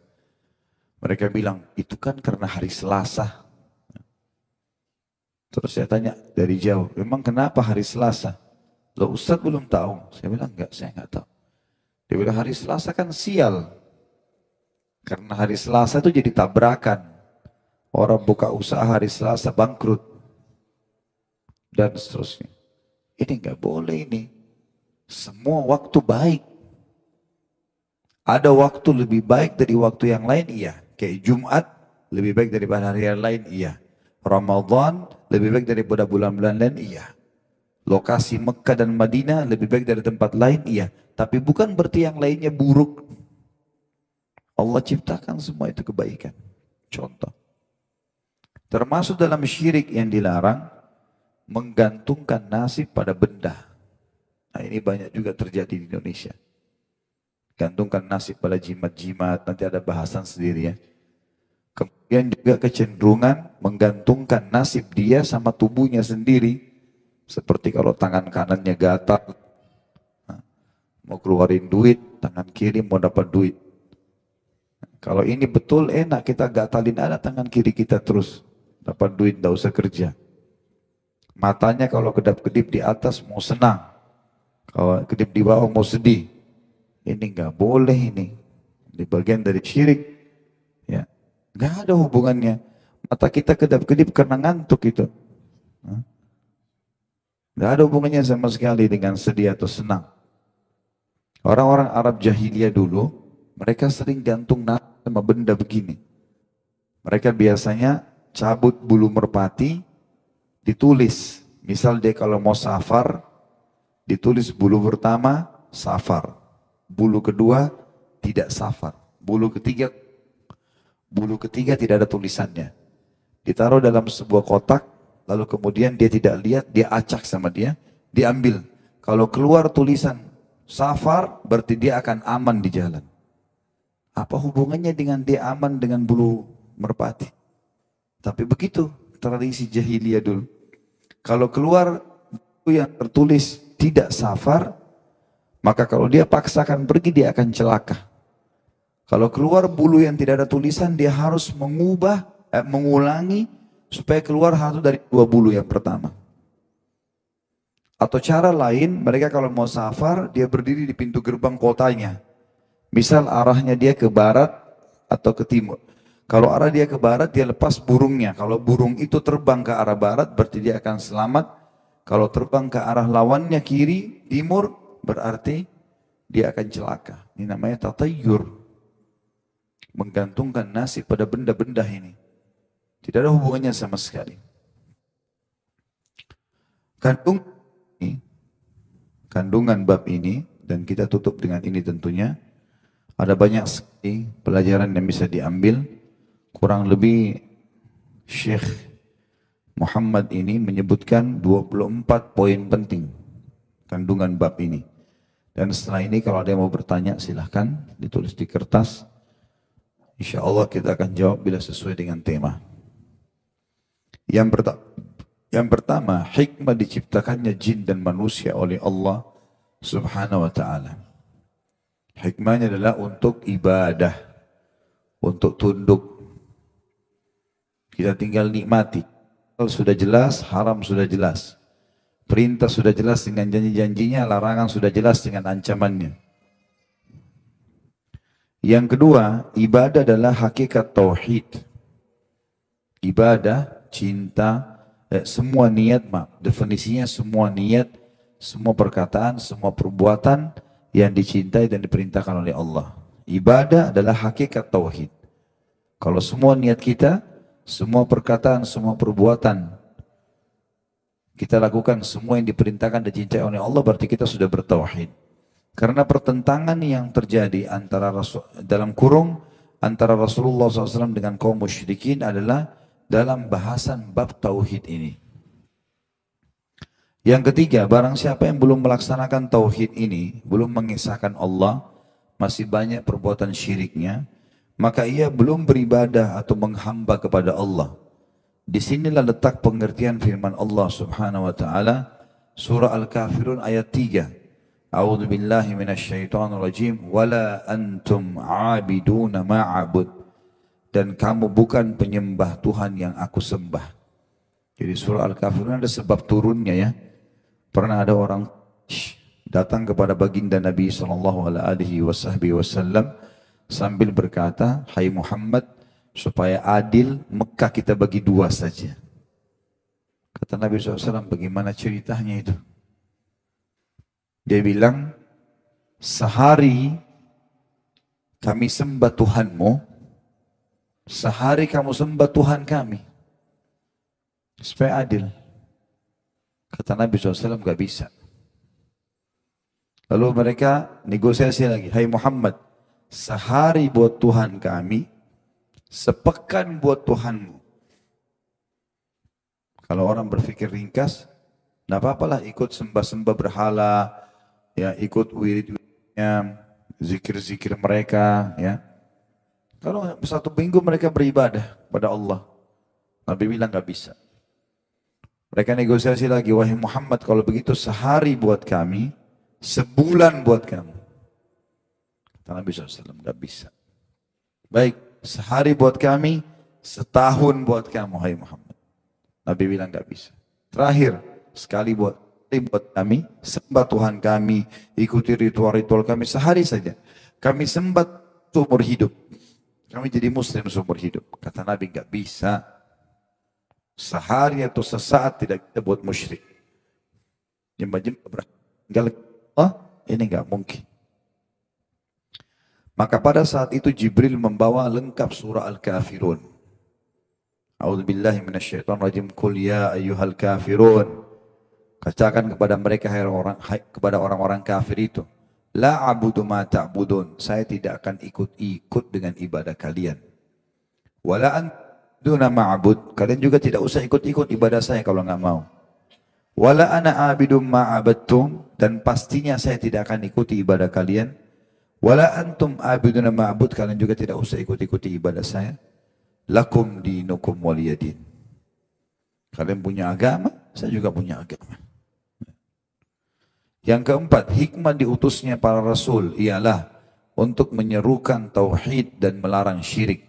Mereka bilang, itu kan karena hari Selasa. Terus saya tanya dari jauh, memang kenapa hari Selasa? Loh Ustadz belum tahu. Saya bilang, enggak, saya enggak tahu. Dia bilang, hari Selasa kan sial. Karena hari Selasa itu jadi tabrakan. Orang buka usaha hari Selasa bangkrut. Dan seterusnya. Ini enggak boleh ini. Semua waktu baik. Ada waktu lebih baik dari waktu yang lain, iya. Kayak Jumat lebih baik daripada hari yang lain, iya. Ramadan lebih baik daripada bulan-bulan lain, iya. Lokasi Mekah dan Madinah lebih baik dari tempat lain, iya. Tapi bukan berarti yang lainnya buruk. Allah ciptakan semua itu kebaikan. Contoh. Termasuk dalam syirik yang dilarang, menggantungkan nasib pada benda. Nah ini banyak juga terjadi di Indonesia. Gantungkan nasib pada jimat-jimat, nanti ada bahasan sendiri ya. Kemudian juga kecenderungan menggantungkan nasib dia sama tubuhnya sendiri. Seperti kalau tangan kanannya gatal, mau keluarin duit, tangan kiri mau dapat duit. Kalau ini betul enak, kita gatalin ada tangan kiri kita terus. Dapat duit, tidak usah kerja. Matanya kalau kedap-kedip di atas mau senang. Kalau kedip di bawah mau sedih. Ini nggak boleh ini. Di bagian dari syirik. Ya, nggak ada hubungannya. Mata kita kedap-kedip karena ngantuk itu. Nggak ada hubungannya sama sekali dengan sedih atau senang. Orang-orang Arab jahiliyah dulu, mereka sering gantung nasib sama benda begini. Mereka biasanya cabut bulu merpati, ditulis. Misal dia kalau mau safar, ditulis bulu pertama, safar. Bulu kedua, tidak safar. Bulu ketiga tidak ada tulisannya. Ditaruh dalam sebuah kotak, lalu kemudian dia tidak lihat, dia acak sama dia, diambil. Kalau keluar tulisan safar, berarti dia akan aman di jalan. Apa hubungannya dengan dia aman dengan bulu merpati? Tapi begitu tradisi jahiliyah dulu. Kalau keluar bulu yang tertulis tidak safar, maka kalau dia paksakan pergi dia akan celaka. Kalau keluar bulu yang tidak ada tulisan, dia harus mengulangi supaya keluar satu dari dua bulu yang pertama. Atau cara lain, mereka kalau mau safar, dia berdiri di pintu gerbang kotanya. Misal arahnya dia ke barat atau ke timur. Kalau arah dia ke barat, dia lepas burungnya. Kalau burung itu terbang ke arah barat, berarti dia akan selamat. Kalau terbang ke arah lawannya kiri, timur, berarti dia akan celaka. Ini namanya tatayyur. Menggantungkan nasib pada benda-benda ini. Tidak ada hubungannya sama sekali. Kandungan bab ini, dan kita tutup dengan ini tentunya, ada banyak sekali pelajaran yang bisa diambil. Kurang lebih Syekh Muhammad ini menyebutkan 24 poin penting kandungan bab ini. Dan setelah ini kalau ada yang mau bertanya silahkan ditulis di kertas. Insya Allah kita akan jawab bila sesuai dengan tema. Yang pertama, hikmah diciptakannya jin dan manusia oleh Allah Subhanahu wa ta'ala. Hikmahnya adalah untuk ibadah, untuk tunduk. Kita tinggal nikmati. Halal sudah jelas, haram sudah jelas. Perintah sudah jelas dengan janji-janjinya, larangan sudah jelas dengan ancamannya. Yang kedua, ibadah adalah hakikat tauhid. Ibadah, cinta, semua niat, definisinya semua niat, semua perkataan, semua perbuatan yang dicintai dan diperintahkan oleh Allah. Ibadah adalah hakikat tauhid. Kalau semua niat kita, semua perkataan, semua perbuatan kita lakukan, semua yang diperintahkan dan dicintai oleh Allah, berarti kita sudah bertauhid. Karena pertentangan yang terjadi antara antara Rasulullah SAW dengan kaum musyrikin adalah dalam bahasan bab tauhid ini. Yang ketiga, barang siapa yang belum melaksanakan tauhid ini, belum mengisahkan Allah, masih banyak perbuatan syiriknya, maka ia belum beribadah atau menghamba kepada Allah. Disinilah letak pengertian firman Allah Subhanahu wa taala surah Al-Kafirun ayat 3. A'udzu billahi minasyaitonir rajim wala antum 'abiduna ma'abud. Dan kamu bukan penyembah Tuhan yang aku sembah. Jadi surah Al-Kafirun ada sebab turunnya ya. Pernah ada orang datang kepada baginda Nabi SAW sambil berkata, hai Muhammad, supaya adil Mekah kita bagi dua saja. Kata Nabi SAW, bagaimana ceritanya itu? Dia bilang, sehari kami sembah Tuhanmu, sehari kamu sembah Tuhan kami. Supaya adil. Kata Nabi SAW, gak bisa. Lalu mereka negosiasi lagi, hai Muhammad, sehari buat Tuhan kami, sepekan buat Tuhanmu. Kalau orang berpikir ringkas, tidak apa-apalah ikut sembah-sembah berhala, ya ikut wirid-wiridnya, zikir-zikir mereka, ya. Kalau satu minggu mereka beribadah pada Allah, Nabi bilang nggak bisa. Mereka negosiasi lagi, wahai Muhammad, kalau begitu sehari buat kami, sebulan buat kamu. Kata Nabi SAW, nggak bisa. Baik, sehari buat kami, setahun buat kamu, wahai Muhammad. Nabi bilang nggak bisa. Terakhir, sekali buat kami, sembah Tuhan kami, ikuti ritual-ritual kami sehari saja. Kami sembah seumur hidup. Kami jadi muslim seumur hidup. Kata Nabi nggak bisa. Sehari atau sesaat tidak kita buat musyrik. Jembah-jembah beranggal Allah, ini nggak mungkin. Maka pada saat itu Jibril membawa lengkap surah Al-Kafirun. A'udzubillahi minasyaitonirrajim. Qul ya ayyuhal kafirun. Katakan kepada mereka kepada orang-orang kafir itu, la a'budu ma ta'budun. Saya tidak akan ikut-ikut dengan ibadah kalian. Wala antuna ma'bud. Kalian juga tidak usah ikut-ikut ibadah saya kalau nggak mau. Wala ana a'bidum ma'abadtum. Dan pastinya saya tidak akan ikuti ibadah kalian. Wala antum a'biduna ma'bud. Kalian juga tidak usah ikut-ikuti ibadah saya. Lakum dinukum waliyadin. Kalian punya agama, saya juga punya agama. Yang keempat, hikmah diutusnya para rasul ialah untuk menyerukan tauhid dan melarang syirik.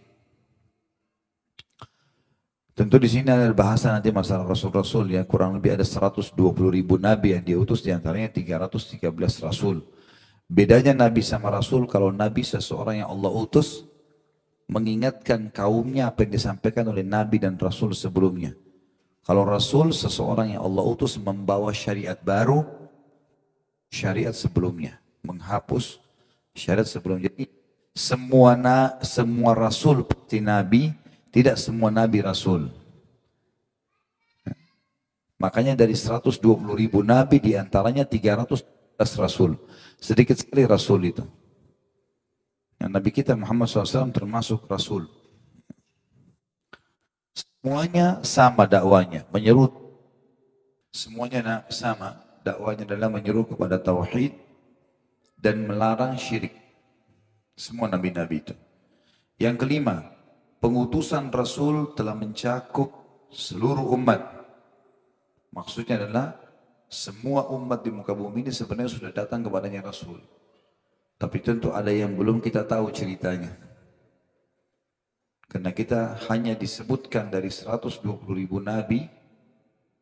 Tentu di sini ada bahasa nanti masalah rasul-rasul ya, kurang lebih ada 120.000 nabi yang diutus, diantaranya 313 rasul. Bedanya nabi sama rasul, kalau nabi seseorang yang Allah utus mengingatkan kaumnya apa yang disampaikan oleh nabi dan rasul sebelumnya. Kalau rasul seseorang yang Allah utus membawa syariat baru, syariat sebelumnya, menghapus syariat sebelumnya. Jadi semua rasul pasti nabi, tidak semua nabi rasul. Makanya dari 120.000 nabi diantaranya 311 rasul. Sedikit sekali rasul itu. Yang Nabi kita Muhammad SAW termasuk rasul. Semuanya sama dakwanya, menyeru. Semuanya sama dakwanya dalam menyeru kepada tauhid dan melarang syirik. Semua nabi-nabi itu. Yang kelima, pengutusan Rasul telah mencakup seluruh umat. Maksudnya adalah semua umat di muka bumi ini sebenarnya sudah datang kepadanya Rasul. Tapi tentu ada yang belum kita tahu ceritanya. Karena kita hanya disebutkan dari 120.000 nabi,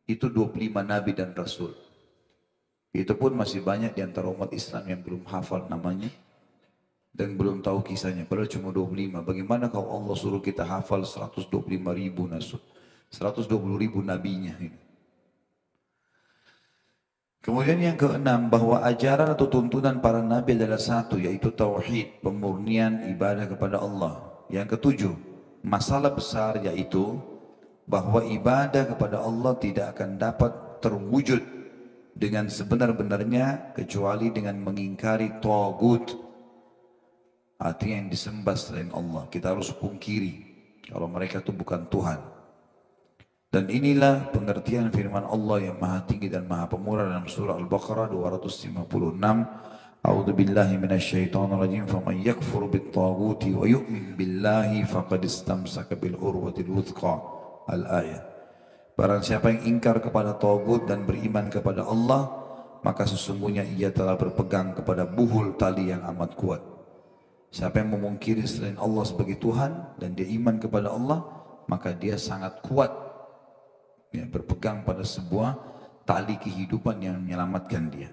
itu 25 nabi dan Rasul. Itu pun masih banyak di antara umat Islam yang belum hafal namanya dan belum tahu kisahnya. Padahal cuma 25. Bagaimana kalau Allah suruh kita hafal 125.000 nasul, 120.000 nabinya ini. Kemudian yang keenam, bahwa ajaran atau tuntunan para nabi adalah satu, yaitu tauhid, pemurnian ibadah kepada Allah. Yang ketujuh, masalah besar yaitu bahwa ibadah kepada Allah tidak akan dapat terwujud dengan sebenar-benarnya kecuali dengan mengingkari tagut, artinya yang disembah selain Allah. Kita harus pungkiri kalau mereka itu bukan Tuhan. Dan inilah pengertian firman Allah yang maha tinggi dan maha pemurah dalam surah Al-Baqarah 256. A'udzu billahi minasyaitonir rajim. Faman yakfur bit-taghuti wa yu'min billahi faqad istamsaka bil urwatil wuthqa. Al-ayat. Barang siapa yang ingkar kepada tagut dan beriman kepada Allah, maka sesungguhnya ia telah berpegang kepada buhul tali yang amat kuat. Siapa yang memungkiri selain Allah sebagai Tuhan dan dia iman kepada Allah, maka dia sangat kuat, ya, berpegang pada sebuah tali kehidupan yang menyelamatkan dia.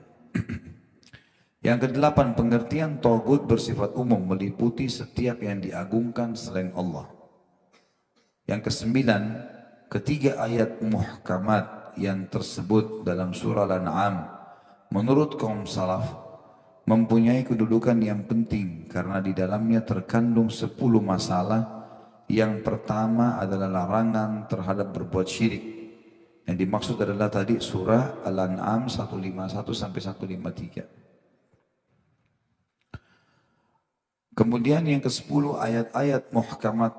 Yang kedelapan, pengertian tagut bersifat umum, meliputi setiap yang diagungkan selain Allah. Yang kesembilan, ketiga ayat muhkamat yang tersebut dalam surah Al-An'am menurut kaum salaf mempunyai kedudukan yang penting karena di dalamnya terkandung 10 masalah. Yang pertama adalah larangan terhadap berbuat syirik. Yang dimaksud adalah tadi surah Al-An'am 151 sampai 153. Kemudian yang ke-10 ayat-ayat muhkamat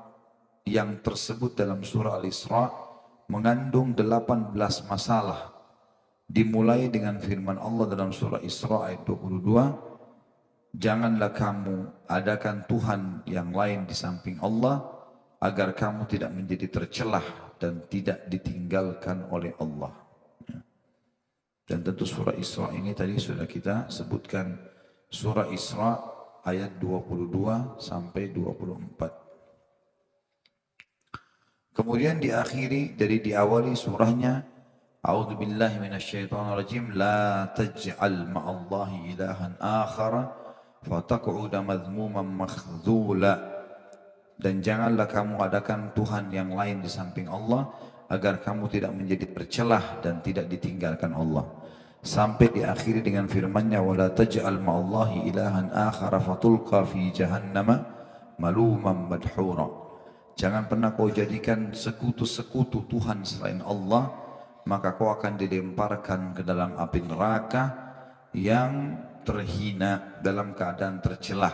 yang tersebut dalam surah Al-Isra mengandung 18 masalah. Dimulai dengan firman Allah dalam surah Isra ayat 22, janganlah kamu adakan Tuhan yang lain di samping Allah agar kamu tidak menjadi tercelah dan tidak ditinggalkan oleh Allah. Dan tentu surah Isra ini tadi sudah kita sebutkan, surah Isra ayat 22 sampai 24. Kemudian diawali surahnya, A'udzu billahi minasyaitonir rajim, la taj'al ma'allahi ilahan akhara fataq'uda madhmuman makhdhula. Dan janganlah kamu adakan Tuhan yang lain di samping Allah agar kamu tidak menjadi tercelah dan tidak ditinggalkan Allah. Sampai diakhiri dengan firman-Nya, wala taj'al ma'allahi ilahan akhara fatulqa fi jahannama maluman madhura. Jangan pernah kau jadikan sekutu-sekutu Tuhan selain Allah, maka kau akan dilemparkan ke dalam api neraka yang terhina dalam keadaan tercelah.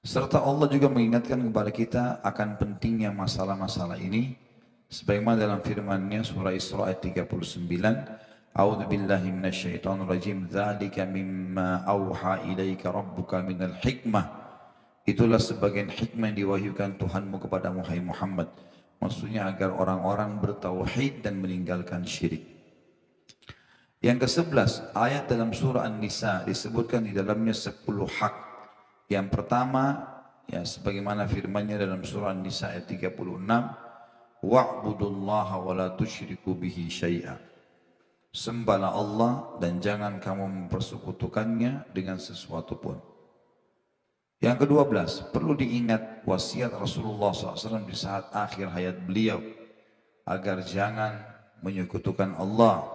Serta Allah juga mengingatkan kepada kita akan pentingnya masalah-masalah ini, sebagaimana dalam firman-Nya surah Isra ayat 39, A'udzu billahi minasyaitonir rajim, dzalika mimma auha ilaika rabbuka minal hikmah. Itulah sebagian hikmah yang diwahyukan Tuhanmu kepada Muhammad. Maksudnya agar orang-orang bertauhid dan meninggalkan syirik. Yang ke-11, ayat dalam surah An-Nisa disebutkan di dalamnya 10 hak. Yang pertama, ya sebagaimana firman-Nya dalam surah An-Nisa ayat 36, wa'budullaha wa la tusyriku bihi syai'a. Sembahlah Allah dan jangan kamu mempersekutukannya dengan sesuatu pun. Yang ke-12, perlu diingat wasiat Rasulullah SAW di saat akhir hayat beliau agar jangan menyekutukan Allah.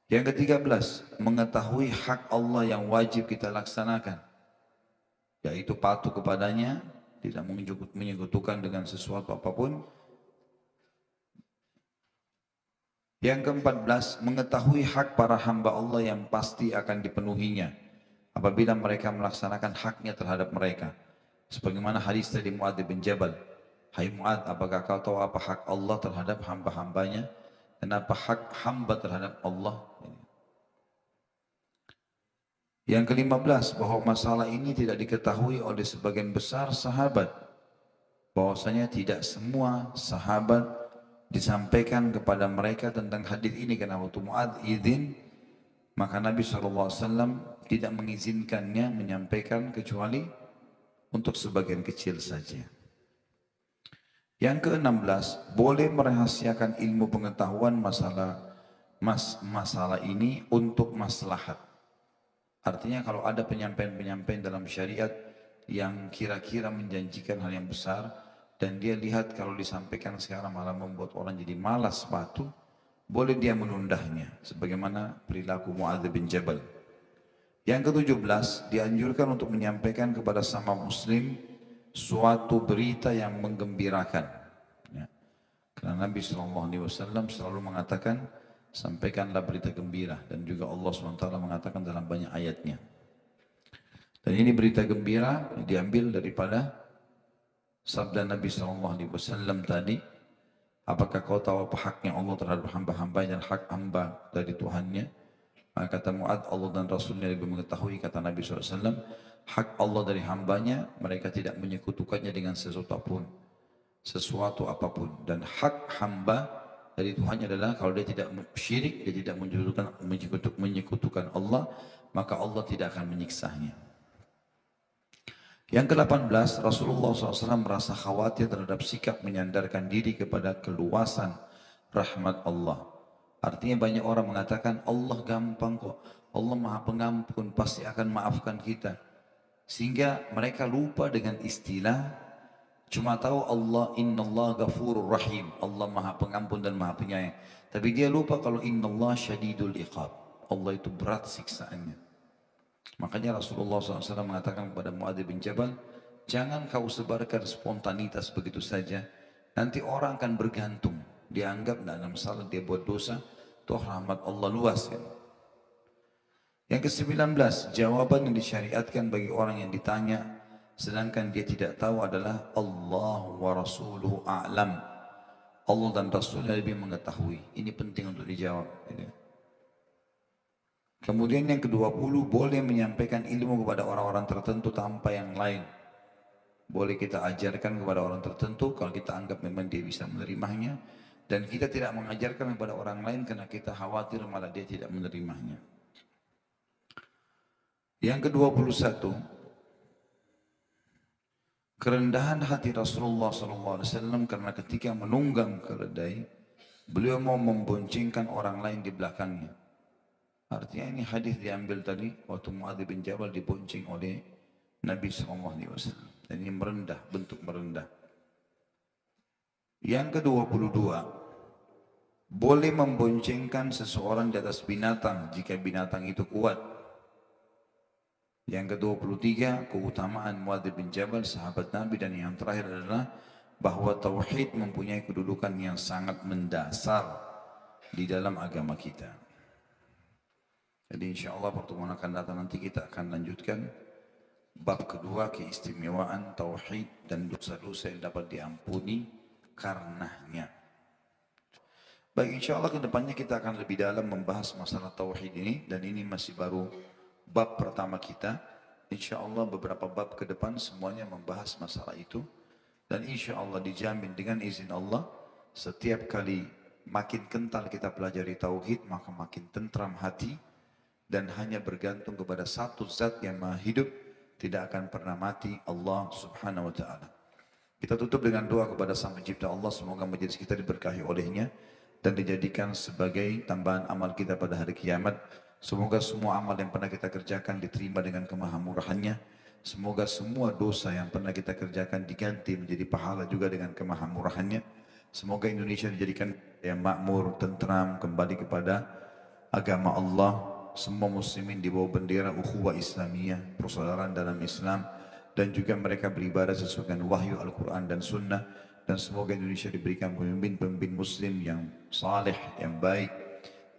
Yang ke-13, mengetahui hak Allah yang wajib kita laksanakan, yaitu patuh kepadanya, tidak menyekutukan dengan sesuatu apapun. Yang ke-14, mengetahui hak para hamba Allah yang pasti akan dipenuhinya apabila mereka melaksanakan haknya terhadap mereka. Sebagaimana hadis dari Mu'adz bin Jabal, hai Mu'adz, apakah kau tahu apa hak Allah terhadap hamba-hambanya dan apa hak hamba terhadap Allah? Yang ke-15, bahwa masalah ini tidak diketahui oleh sebagian besar sahabat, bahwasanya tidak semua sahabat disampaikan kepada mereka tentang hadis ini, karena waktu Mu'adz izin, maka Nabi SAW tidak mengizinkannya menyampaikan kecuali untuk sebagian kecil saja. Yang ke-16, boleh merahasiakan ilmu pengetahuan masalah ini untuk maslahat. Artinya kalau ada penyampaian-penyampaian dalam syariat yang kira-kira menjanjikan hal yang besar dan dia lihat kalau disampaikan sekarang malah membuat orang jadi malas patuh, boleh dia menundahnya sebagaimana perilaku Mu'adz bin Jabal. Yang ke-17, dianjurkan untuk menyampaikan kepada sama muslim suatu berita yang menggembirakan. Ya. Karena Nabi SAW selalu mengatakan, sampaikanlah berita gembira. Dan juga Allah SWT mengatakan dalam banyak ayatnya. Dan ini berita gembira diambil daripada sabda Nabi SAW tadi, apakah kau tahu apa haknya Allah terhadap hamba-hamba dan hak hamba dari Tuhannya? Maka kata Mu'adz, Allah dan Rasulnya lebih mengetahui, kata Nabi SAW, hak Allah dari hambanya, mereka tidak menyekutukannya dengan sesuatu apapun. Dan hak hamba dari Tuhannya adalah kalau dia tidak syirik, dia tidak menyekutukan Allah, maka Allah tidak akan menyiksanya. Yang ke-18, Rasulullah SAW merasa khawatir terhadap sikap menyandarkan diri kepada keluasan rahmat Allah. Artinya banyak orang mengatakan Allah gampang kok, Allah maha pengampun, pasti akan maafkan kita. Sehingga mereka lupa dengan istilah, cuma tahu Allah, innallaha ghafurur rahim, Allah maha pengampun dan maha penyayang. Tapi dia lupa kalau innallaha syadidul iqab, Allah itu berat siksaannya. Makanya Rasulullah SAW mengatakan kepada Mu'adz bin Jabal, jangan kau sebarkan spontanitas begitu saja, nanti orang akan bergantung. Dianggap tidak ada masalah, dia buat dosa, toh rahmat Allah luas kan. Yang ke-19, jawaban yang disyariatkan bagi orang yang ditanya sedangkan dia tidak tahu adalah Allah wa rasuluhu a'lam. Allah dan Rasulnya lebih mengetahui. Ini penting untuk dijawab. Kemudian yang ke-20, boleh menyampaikan ilmu kepada orang-orang tertentu tanpa yang lain. Boleh kita ajarkan kepada orang tertentu kalau kita anggap memang dia bisa menerimanya. Dan kita tidak mengajarkan kepada orang lain karena kita khawatir malah dia tidak menerimanya. Yang ke-21, kerendahan hati Rasulullah SAW karena ketika menunggang keledai, beliau mau memboncengkan orang lain di belakangnya. Artinya ini hadis diambil tadi waktu Muadz bin Jabal dibonceng oleh Nabi SAW. Dan ini merendah, bentuk merendah. Yang ke-22, boleh memboncengkan seseorang di atas binatang jika binatang itu kuat. Yang ke-23, keutamaan Muadz bin Jabal, sahabat Nabi. Dan yang terakhir adalah bahwa tauhid mempunyai kedudukan yang sangat mendasar di dalam agama kita. Jadi insya Allah pertemuan akan datang nanti kita akan lanjutkan bab kedua, keistimewaan tauhid dan dosa-dosa yang dapat diampuni karenanya. Baik, insya Allah kedepannya kita akan lebih dalam membahas masalah tauhid ini, dan ini masih baru bab pertama kita. Insya Allah beberapa bab ke depan semuanya membahas masalah itu, dan insya Allah dijamin dengan izin Allah setiap kali makin kental kita pelajari tauhid maka makin tentram hati, dan hanya bergantung kepada satu zat yang maha hidup, tidak akan pernah mati, Allah subhanahu wa ta'ala. Kita tutup dengan doa kepada Sang Pencipta Allah, semoga majelis kita diberkahi olehnya dan dijadikan sebagai tambahan amal kita pada hari kiamat. Semoga semua amal yang pernah kita kerjakan diterima dengan kemahamurahannya. Semoga semua dosa yang pernah kita kerjakan diganti menjadi pahala juga dengan kemahamurahannya. Semoga Indonesia dijadikan yang makmur, tentram, kembali kepada agama Allah. Semua muslimin di bawah bendera ukhuwah Islamiyah, persaudaraan dalam Islam, dan juga mereka beribadah sesuai dengan wahyu Al-Quran dan Sunnah. Dan semoga Indonesia diberikan pemimpin-pemimpin muslim yang saleh, yang baik,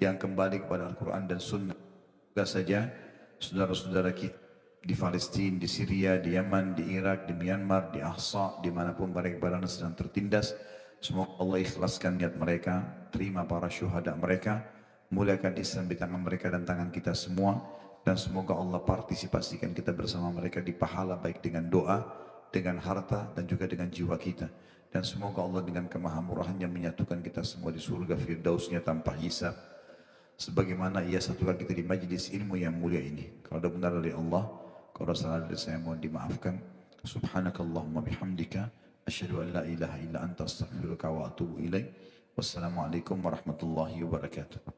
yang kembali kepada Al-Quran dan Sunnah. Semoga saja saudara-saudara kita di Palestina, di Syria, di Yaman, di Irak, di Myanmar, di Ahsa, dimanapun mereka berada sedang tertindas, semoga Allah ikhlaskan niat mereka, terima para syuhada mereka, muliakan Islam di tangan mereka dan tangan kita semua, dan semoga Allah partisipasikan kita bersama mereka di pahala, baik dengan doa, dengan harta, dan juga dengan jiwa kita. Dan semoga Allah dengan kemahamurahannya menyatukan kita semua di surga firdausnya tanpa hisab, sebagaimana ia satukan kita di majlis ilmu yang mulia ini. Kalau ada benar dari Allah, kalau salah dari saya mohon dimaafkan. Subhanakallahumma bihamdika asyhadu an la ilaha illa anta astaghfiruka wa atubu ilaik. Wassalamualaikum warahmatullahi wabarakatuh.